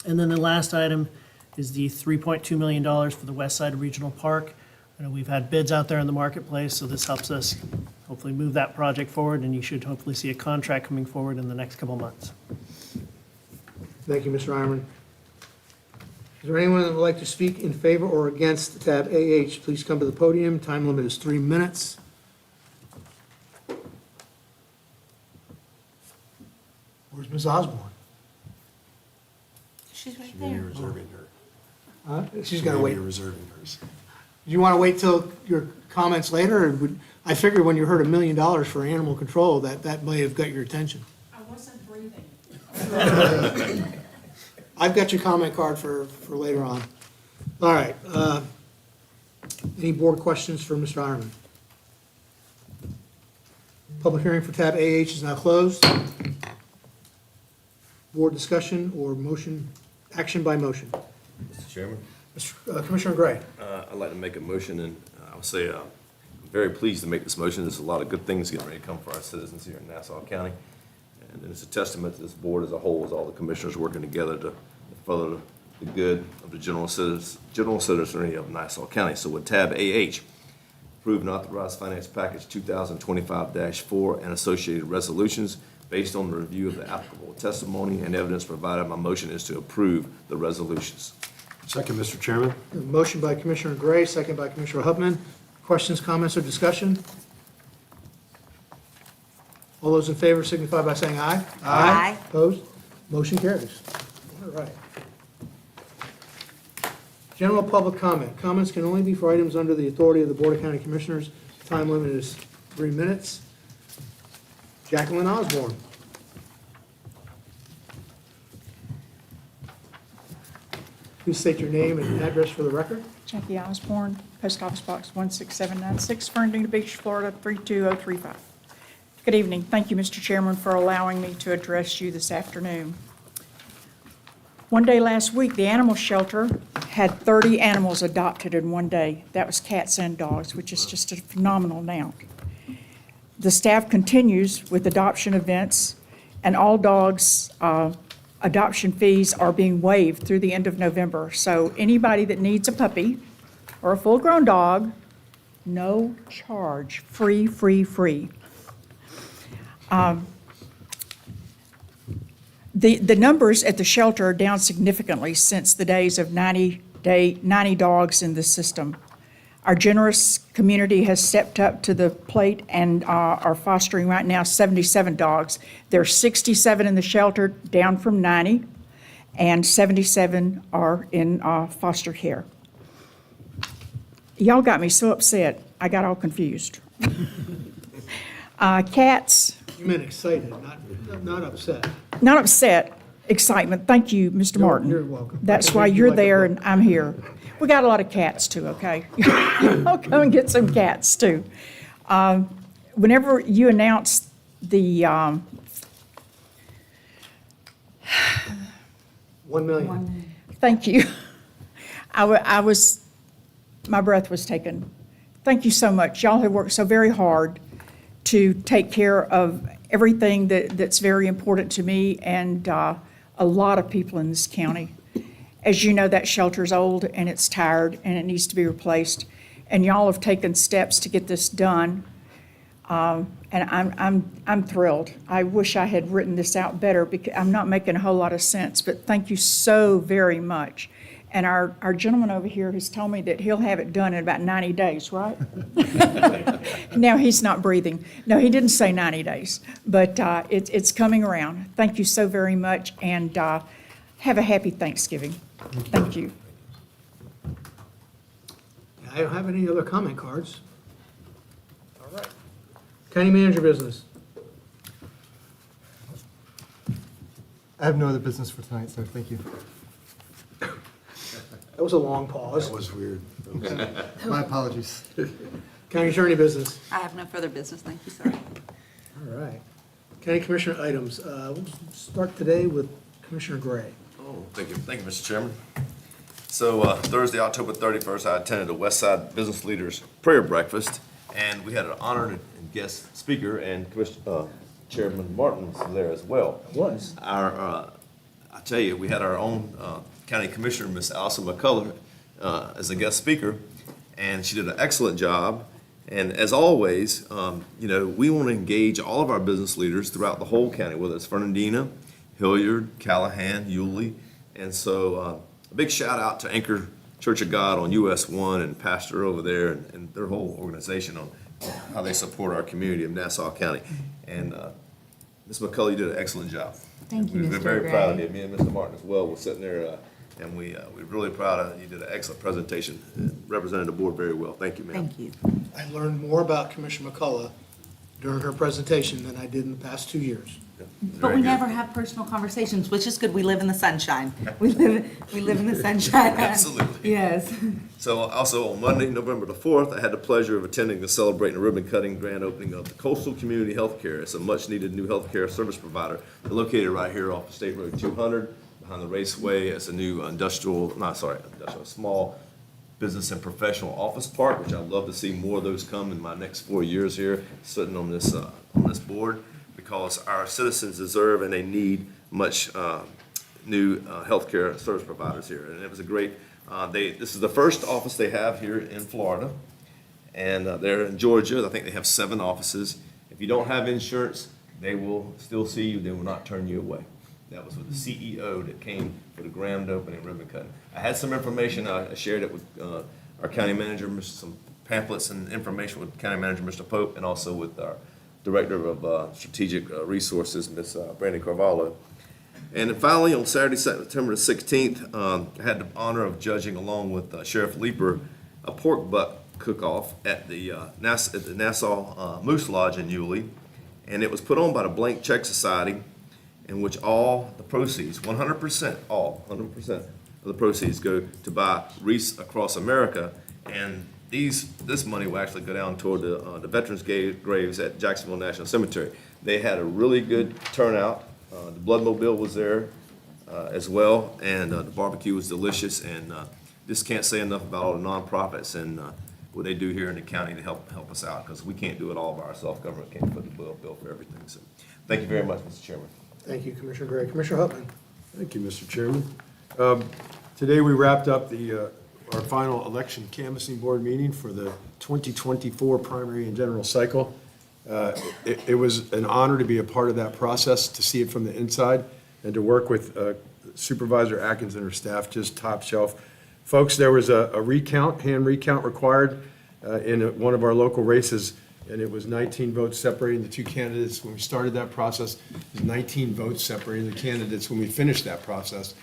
And then the last item is the $3.2 million for the West Side Regional Park. I know we've had bids out there in the marketplace, so this helps us hopefully move that project forward, and you should hopefully see a contract coming forward in the next couple months. Thank you, Mr. Ironman. Is there anyone that would like to speak in favor or against tab AH? Please come to the podium. Time limit is 3 minutes. Where's Ms. Osborne? She's right Maybe there. reserving her. She's got to wait. Maybe reserving hers. Do you want to wait till your comments later? Or I figured when you heard $1 million for animal control, that may have got your attention. I wasn't breathing. I've got your comment card for later on. All right. Any board questions for Mr. Ironman? Public hearing for tab AH is now closed. Board discussion or motion, action by motion. Mr. Chairman, Commissioner Gray. I'd like to make a motion, and I would say I'm very pleased to make this motion. There's a lot of good things getting ready to come for our citizens here in Nassau County. And it's a testament to this board as a whole, as all the commissioners working together to further the good of the general citizenry of Nassau County. So with tab AH, approve and authorize finance package 2025-4 and associated resolutions based on the review of the applicable testimony and evidence provided. My motion is to approve the resolutions. Second, Mr. Chairman. Motion by Commissioner Gray, second by Commissioner Hubman. Questions, comments, or discussion? All those in favor signify by saying aye. Aye. Opposed? Motion carries. All right. General public comment. Comments can only be for items under the authority of the Board of County Commissioners. Time limit is 3 minutes. Jacqueline Osborne. Please state your name and address for the record. Jackie Osborne, Post Office Box 16796, Fernandina Beach, Florida 32035. Good evening. Thank you, Mr. Chairman, for allowing me to address you this afternoon. One day last week, the animal shelter had 30 animals adopted in one day. That was cats and dogs, which is just a phenomenal amount. The staff continues with adoption events, and all dogs' adoption fees are being waived through the end of November. So anybody that needs a puppy or a full-grown dog, no charge, free, free, free. The numbers at the shelter are down significantly since the days of 90 dogs in the system. Our generous community has stepped up to the plate and are fostering right now 77 dogs. There are 67 in the shelter, down from 90, and 77 are in foster care. Y'all got me so upset, I got all confused. Cats. You meant excited, not upset. Not upset, excitement. Thank you, Mr. Martin. You're welcome. That's why you're there and I'm here. We got a lot of cats too, okay? I'll come and get some cats too. Whenever you announced the 1 million. thank you, my breath was taken. Thank you so much. Y'all have worked so very hard to take care of everything that's very important to me and a lot of people in this county. As you know, that shelter's old and it's tired and it needs to be replaced. And y'all have taken steps to get this done. And I'm thrilled. I wish I had written this out better because I'm not making a whole lot of sense, but thank you so very much. And our gentleman over here has told me that he'll have it done in about 90 days, right? Now he's not breathing. No, he didn't say 90 days, but it's coming around. Thank you so very much, and have a happy Thanksgiving. Thank you. I don't have any other comment cards. All right. County manager business. I have no other business for tonight, sir. Thank you. That was a long pause. That was weird. My apologies. County attorney business. I have no further business, thank you, sir. All right. County commissioner items. We'll start today with Commissioner Gray. Oh, thank you, Mr. Chairman. So Thursday, October 31st, I attended the West Side Business Leaders Prayer Breakfast, and we had an honored and guest speaker, and Chairman Martin was there as well. Was. I tell you, we had our own county commissioner, Miss Allison McCullough, as a guest speaker, and she did an excellent job. And as always, we want to engage all of our business leaders throughout the whole county, whether it's Fernandina, Hilliard, Callahan, Yulee. And so a big shout out to Anchor Church of God on US 1 and Pastor over there and their whole organization on how they support our community of Nassau County. And Ms. McCullough, you did an excellent job. Thank you, We're Mr. very Gray. proud of you. Me and Mr. Martin as well. We're sitting there, and we're really proud of you. You did an excellent presentation, represented the board very well. Thank you, ma'am. Thank you. I learned more about Commissioner McCullough during her presentation than I did in the past 2 years. But we never have personal conversations, which is good. We live in the sunshine. We live in the sunshine. Absolutely. Yes. So also on Monday, November the 4th, I had the pleasure of attending the celebrating the ribbon cutting grand opening of the Coastal Community Healthcare. It's a much needed new healthcare service provider. They're located right here off of State Road 200 behind the raceway. It's a new small business and professional office park, which I'd love to see more of those come in my next 4 years here, sitting on this board, because our citizens deserve and they need much new healthcare service providers here. And it was a great, this is the first office they have here in Florida, and they're in Georgia. I think they have 7 offices. If you don't have insurance, they will still see you. They will not turn you away. That was with the CEO that came for the grand opening ribbon cutting. I had some information. I shared it with our county manager, some pamphlets and information with county manager, Mr. Pope, and also with our Director of Strategic Resources, Ms. Brandy Carvalho. And then finally, on Saturday, September the 16th, I had the honor of judging along with Sheriff Leeper a pork butt cook-off at the Nassau Moose Lodge in Yulee. And it was put on by the Blank Check Society, in which all the proceeds, 100% of the proceeds go to buy wreaths across America. And this money will actually go down toward the veterans' graves at Jacksonville National Cemetery. They had a really good turnout. The Bloodmobile was there as well, and the barbecue was delicious. And just can't say enough about all the nonprofits and what they do here in the county to help us out, because we can't do it all by ourselves. Government can't put the bill for everything. So thank you very much, Mr. Chairman. Thank you, Commissioner Gray. Commissioner Hupman. Thank you, Mr. Chairman. Today, we wrapped up our final election canvassing board meeting for the 2024 primary and general cycle. It was an honor to be a part of that process, to see it from the inside, and to work with Supervisor Atkins and her staff, just top shelf. Folks, there was a hand recount required in one of our local races, and it was 19 votes separating the two candidates when we started that process. It was 19 votes separating the candidates when we finished that process.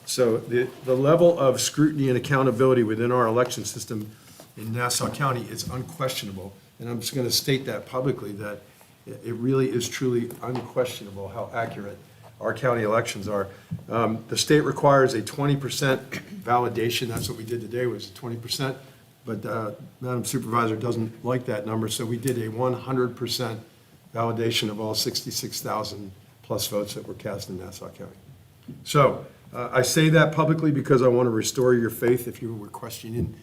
So the level of scrutiny and accountability within our election system in Nassau County is unquestionable. And I'm just going to state that publicly, that it really is truly unquestionable how accurate our county elections are. The state requires a 20% validation. That's what we did today, was 20%. But Madam Supervisor doesn't like that number, so we did a 100% validation of all 66,000 plus votes that were cast in Nassau County. So I say that publicly because I want to restore your faith if you were questioning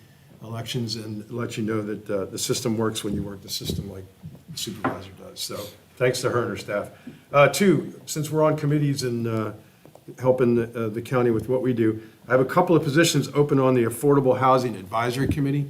elections, and let you know that the system works when you work the system like the supervisor does. So thanks to her and her staff. Two, since we're on committees and helping the county with what we do, I have a couple of positions open on the Affordable Housing Advisory Committee.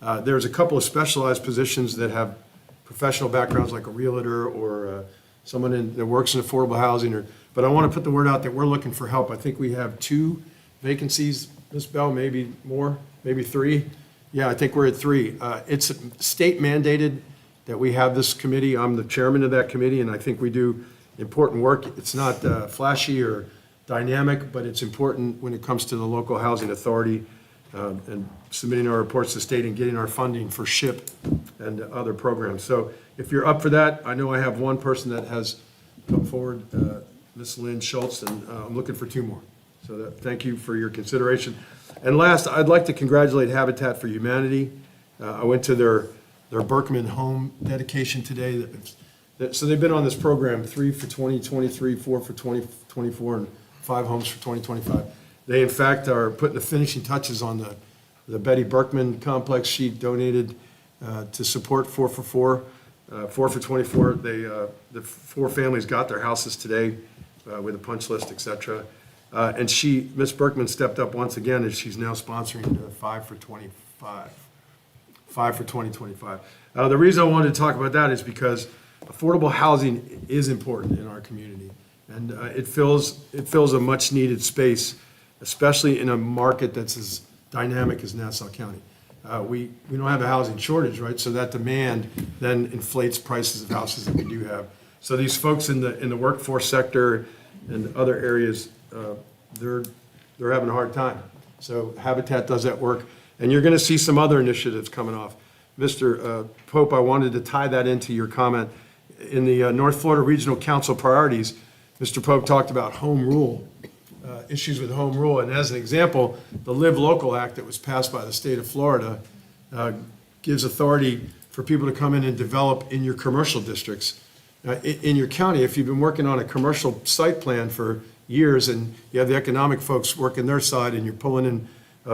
There's a couple of specialized positions that have professional backgrounds, like a realtor or someone that works in affordable housing. But I want to put the word out that we're looking for help. I think we have 2 vacancies, Ms. Bell, maybe more, maybe 3. Yeah, I think we're at 3. It's state mandated that we have this committee. I'm the chairman of that committee, and I think we do important work. It's not flashy or dynamic, but it's important when it comes to the local housing authority and submitting our reports to state and getting our funding for SHIP and other programs. So if you're up for that, I know I have one person that has come forward, Ms. Lynn Schultz, and I'm looking for 2 more. So thank you for your consideration. And last, I'd like to congratulate Habitat for Humanity. I went to their Berkman home dedication today. So they've been on this program, 3 for 2023, 4 for 2024, and 5 homes for 2025. They, in fact, are putting the finishing touches on the Betty Berkman complex. She donated to support 4 for 4, 4 for 24. The 4 families got their houses today with a punch list, et cetera. And Ms. Berkman stepped up once again, and she's now sponsoring 5 for 25. 5 for 2025. The reason I wanted to talk about that is because affordable housing is important in our community. And it fills a much-needed space, especially in a market that's as dynamic as Nassau County. We don't have a housing shortage, right? So that demand then inflates prices of houses that we do have. So these folks in the workforce sector and other areas, they're having a hard time. So Habitat does that work. And you're going to see some other initiatives coming off. Mr. Pope, I wanted to tie that into your comment. In the North Florida Regional Council priorities, Mr. Pope talked about home rule, issues with home rule. And as an example, the Live Local Act that was passed by the state of Florida gives authority for people to come in and develop in your commercial districts. In your county, if you've been working on a commercial site plan for years and you have the economic folks working their side and you're pulling in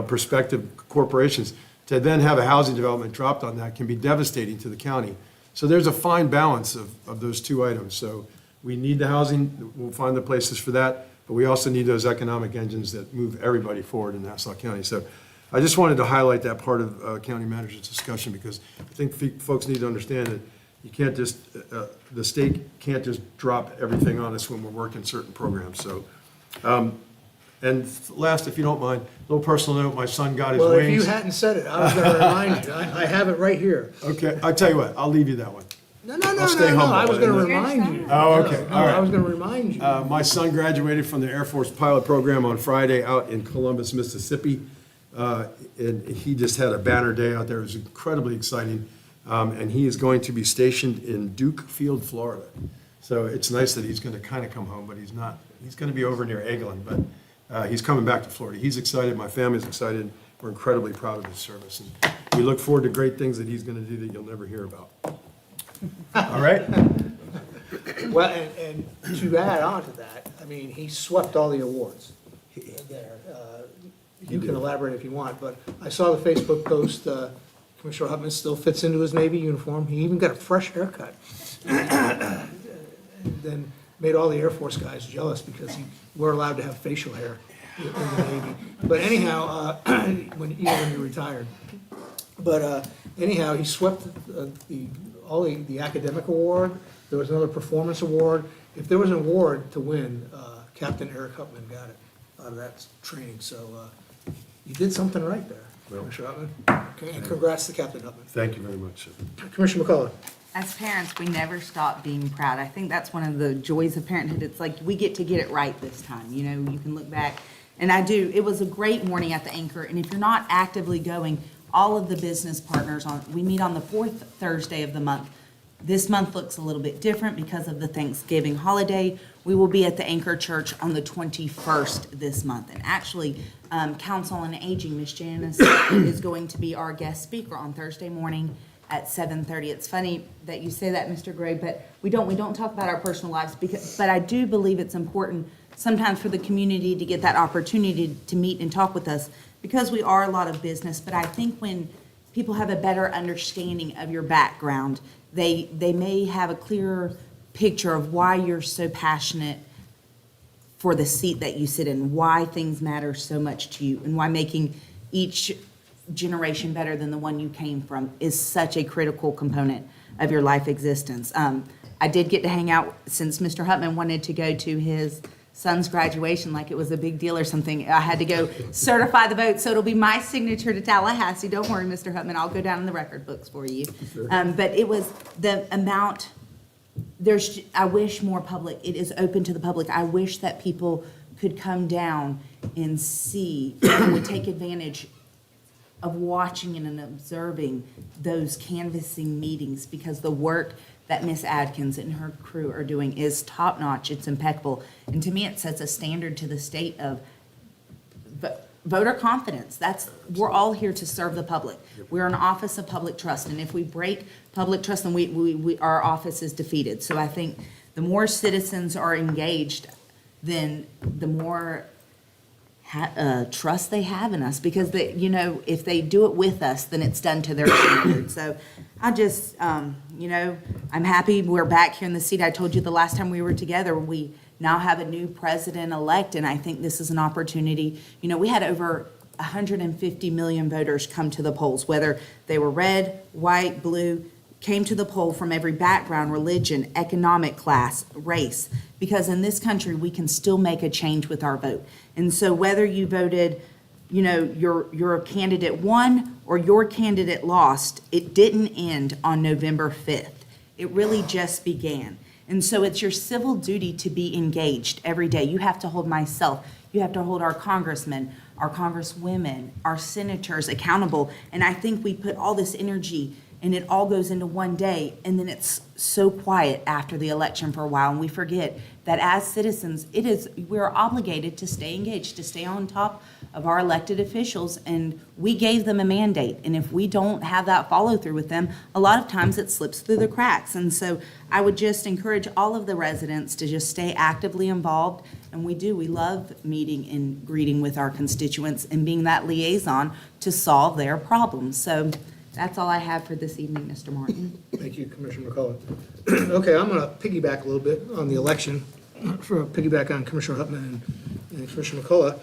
prospective corporations, to then have a housing development dropped on that can be devastating to the county. So there's a fine balance of those two items. So we need the housing, we'll find the places for that, but we also need those economic engines that move everybody forward in Nassau County. So I just wanted to highlight that part of county manager's discussion because I think folks need to understand that you can't just, the state can't just drop everything on us when we're working certain programs. So, and last, if you don't mind, a little personal note, my son got his Well, if you wings. hadn't said it, I was going to remind you. I have it right here. Okay, I'll tell you what, I'll leave you that one. No, no, I'll no, stay no, no, humble. I was going to remind you. Oh, okay, No, all I right. was going to remind you. My son graduated from the Air Force pilot program on Friday out in Columbus, Mississippi. And he just had a banner day out there. It was incredibly exciting. And he is going to be stationed in Duke Field, Florida. So it's nice that he's going to kind of come home, but he's not. He's going to be over near Eglin, but he's coming back to Florida. He's excited. My family's excited. We're incredibly proud of his service. And we look forward to great things that he's going to do that you'll never hear about. All right? Well, and to add on to that, I mean, he swept all the awards there. You can elaborate if you want, but I saw the Facebook post, Commissioner Hutman still fits into his Navy uniform. He even got a fresh haircut. And then made all the Air Force guys jealous because we're allowed to have facial hair in the Navy. But anyhow, even when you're retired. But anyhow, he swept all the academic award. There was another performance award. If there was an award to win, Captain Eric Hutman got it out of that training. So you did something right there, Commissioner Hutman. Okay, and congrats to Captain Hutman. Thank you very much. Commissioner McCullough. As parents, we never stop being proud. I think that's one of the joys of parenthood. It's like we get to get it right this time. You know, you can look back. And I do. It was a great morning at the Anchor. And if you're not actively going, all of the business partners we meet on the fourth Thursday of the month. This month looks a little bit different because of the Thanksgiving holiday. We will be at the Anchor Church on the 21st this month. And actually, Council on Aging, Ms. Janice, is going to be our guest speaker on Thursday morning at 7:30. It's funny that you say that, Mr. Gray, but we don't talk about our personal lives but I do believe it's important sometimes for the community to get that opportunity to meet and talk with us because we are a lot of business. But I think when people have a better understanding of your background, they may have a clearer picture of why you're so passionate for the seat that you sit in, why things matter so much to you, and why making each generation better than the one you came from is such a critical component of your life existence. I did get to hang out, since Mr. Hutman wanted to go to his son's graduation like it was a big deal or something. I had to go certify the vote, so it'll be my signature to Tallahassee. Don't worry, Mr. Hutman, I'll go down in the record books for you. But it was the amount, I wish more public, it is open to the public. I wish that people could come down and see, and would take advantage of watching and observing those canvassing meetings, because the work that Miss Adkins and her crew are doing is top-notch, it's impeccable. And to me, it sets a standard to the state of voter confidence. We're all here to serve the public. We're an office of public trust, and if we break public trust, then our office is defeated. So I think the more citizens are engaged, then the more trust they have in us, because if they do it with us, then it's done to their standard. So I just, I'm happy we're back here in the seat. I told you the last time we were together, we now have a new president-elect, and I think this is an opportunity. We had over 150 million voters come to the polls, whether they were red, white, blue, came to the poll from every background, religion, economic class, race, because in this country, we can still make a change with our vote. And so whether you voted, your candidate won or your candidate lost, it didn't end on November 5th. It really just began. And so it's your civil duty to be engaged every day. You have to hold myself, you have to hold our congressmen, our congresswomen, our senators accountable. And I think we put all this energy and it all goes into one day, and then it's so quiet after the election for a while, and we forget that as citizens, we're obligated to stay engaged, to stay on top of our elected officials, and we gave them a mandate, and if we don't have that follow-through with them, a lot of times it slips through the cracks. And so I would just encourage all of the residents to just stay actively involved, and we love meeting and greeting with our constituents and being that liaison to solve their problems. So that's all I have for this evening, Mr. Martin. Thank you, Commissioner McCullough. Okay, I'm going to piggyback a little bit on the election, piggyback on Commissioner Hutman and Commissioner McCullough.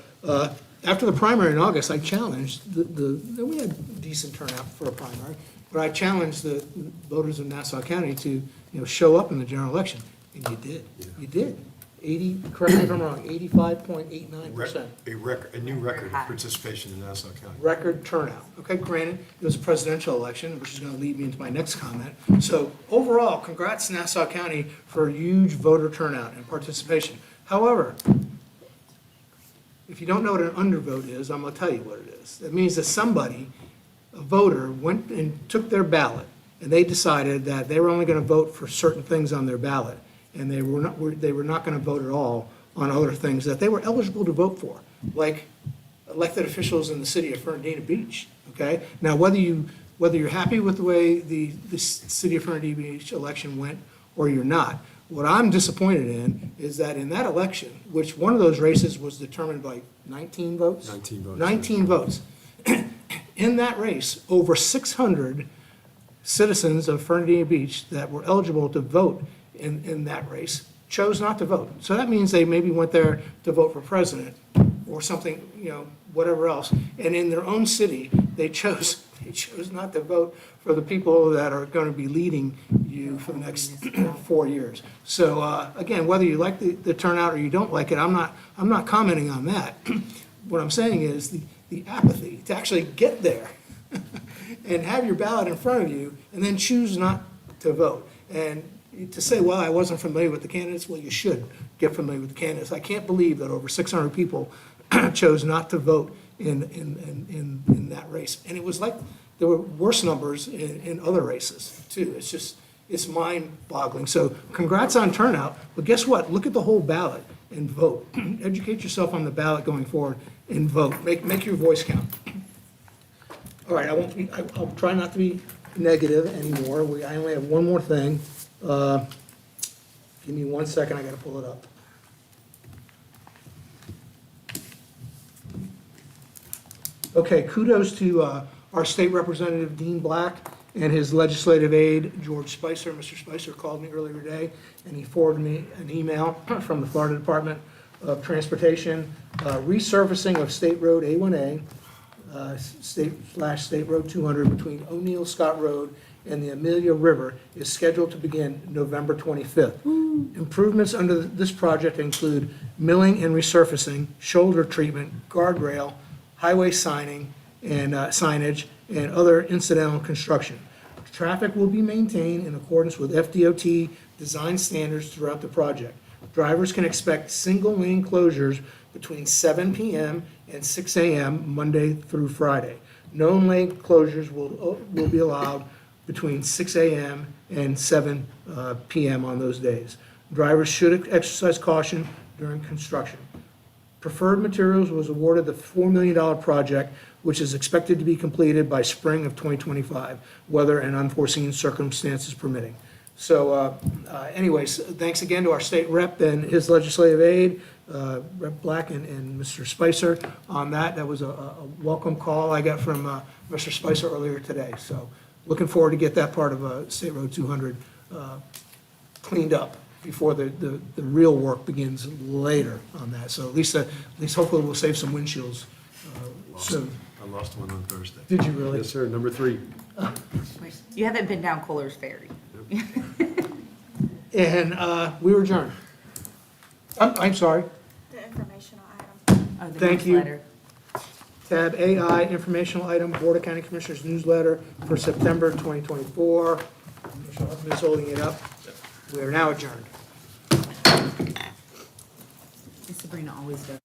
After the primary in August, I challenged we had decent turnout for a primary, but I challenged the voters of Nassau County to, show up in the general election, and you did. You did. 80, correct me if I'm wrong, 85.89%. A new record of participation in Nassau County. Record turnout. Okay, granted, it was a presidential election, which is going to lead me into my next comment. So overall, congrats Nassau County for a huge voter turnout and participation. However, if you don't know what an undervote is, I'm going to tell you what it is. It means that somebody, a voter, went and took their ballot, and they decided that they were only going to vote for certain things on their ballot, and they were not going to vote at all on other things that they were eligible to vote for, like elected officials in the city of Fernandina Beach, okay? Now, whether you're happy with the way the city of Fernandina Beach election went or you're not, what I'm disappointed in is that in that election, which one of those races was determined by 19 votes? 19 votes. 19 votes. In that race, over 600 citizens of Fernandina Beach that were eligible to vote in that race chose not to vote. So that means they maybe went there to vote for president or something, whatever else. And in their own city, they chose not to vote for the people that are going to be leading you for the next 4 years. So again, whether you like the turnout or you don't like it, I'm not commenting on that. What I'm saying is the apathy to actually get there and have your ballot in front of you and then choose not to vote. And to say, well, I wasn't familiar with the candidates, well, you should get familiar with the candidates. I can't believe that over 600 people chose not to vote in that race. And it was like there were worse numbers in other races, too. It's mind-boggling. So congrats on turnout, but guess what? Look at the whole ballot and vote. Educate yourself on the ballot going forward and vote. Make your voice count. All right, I'll try not to be negative anymore. I only have one more thing. Give me 1 second, I gotta pull it up. Okay, kudos to our state representative, Dean Black, and his legislative aide, George Spicer. Mr. Spicer called me earlier today, and he forwarded me an email from the Florida Department of Transportation, resurfacing of State Road A1A, State Road 200 between O'Neill Scott Road and the Amelia River is scheduled to begin November 25th. Improvements under this project include milling and resurfacing, shoulder treatment, guardrail, highway signage, and other incidental construction. Traffic will be maintained in accordance with FDOT design standards throughout the project. Drivers can expect single-lane closures between 7 p.m. and 6 a.m. Monday through Friday. Known lane closures will be allowed between 6 a.m. and 7 p.m. on those days. Drivers should exercise caution during construction. Preferred Materials was awarded the $4 million project, which is expected to be completed by spring of 2025, weather and unforeseen circumstances permitting. So anyways, thanks again to our state rep and his legislative aide, Rep. Black and Mr. Spicer on that. That was a welcome call I got from Mr. Spicer earlier today. So looking forward to get that part of State Road 200 cleaned up before the real work begins later on that. So at least hopefully we'll save some windshields soon. I lost one on Thursday. Did you really? Yes, sir. Number 3. You haven't been down Kohler's Ferry. And we were adjourned. I'm sorry. The informational item. Oh, the Thank you. newsletter. Tab AI, informational item, Board of County Commissioners newsletter for September 2024. Commissioner Huffman is holding it up. We are now adjourned. Sabrina always does.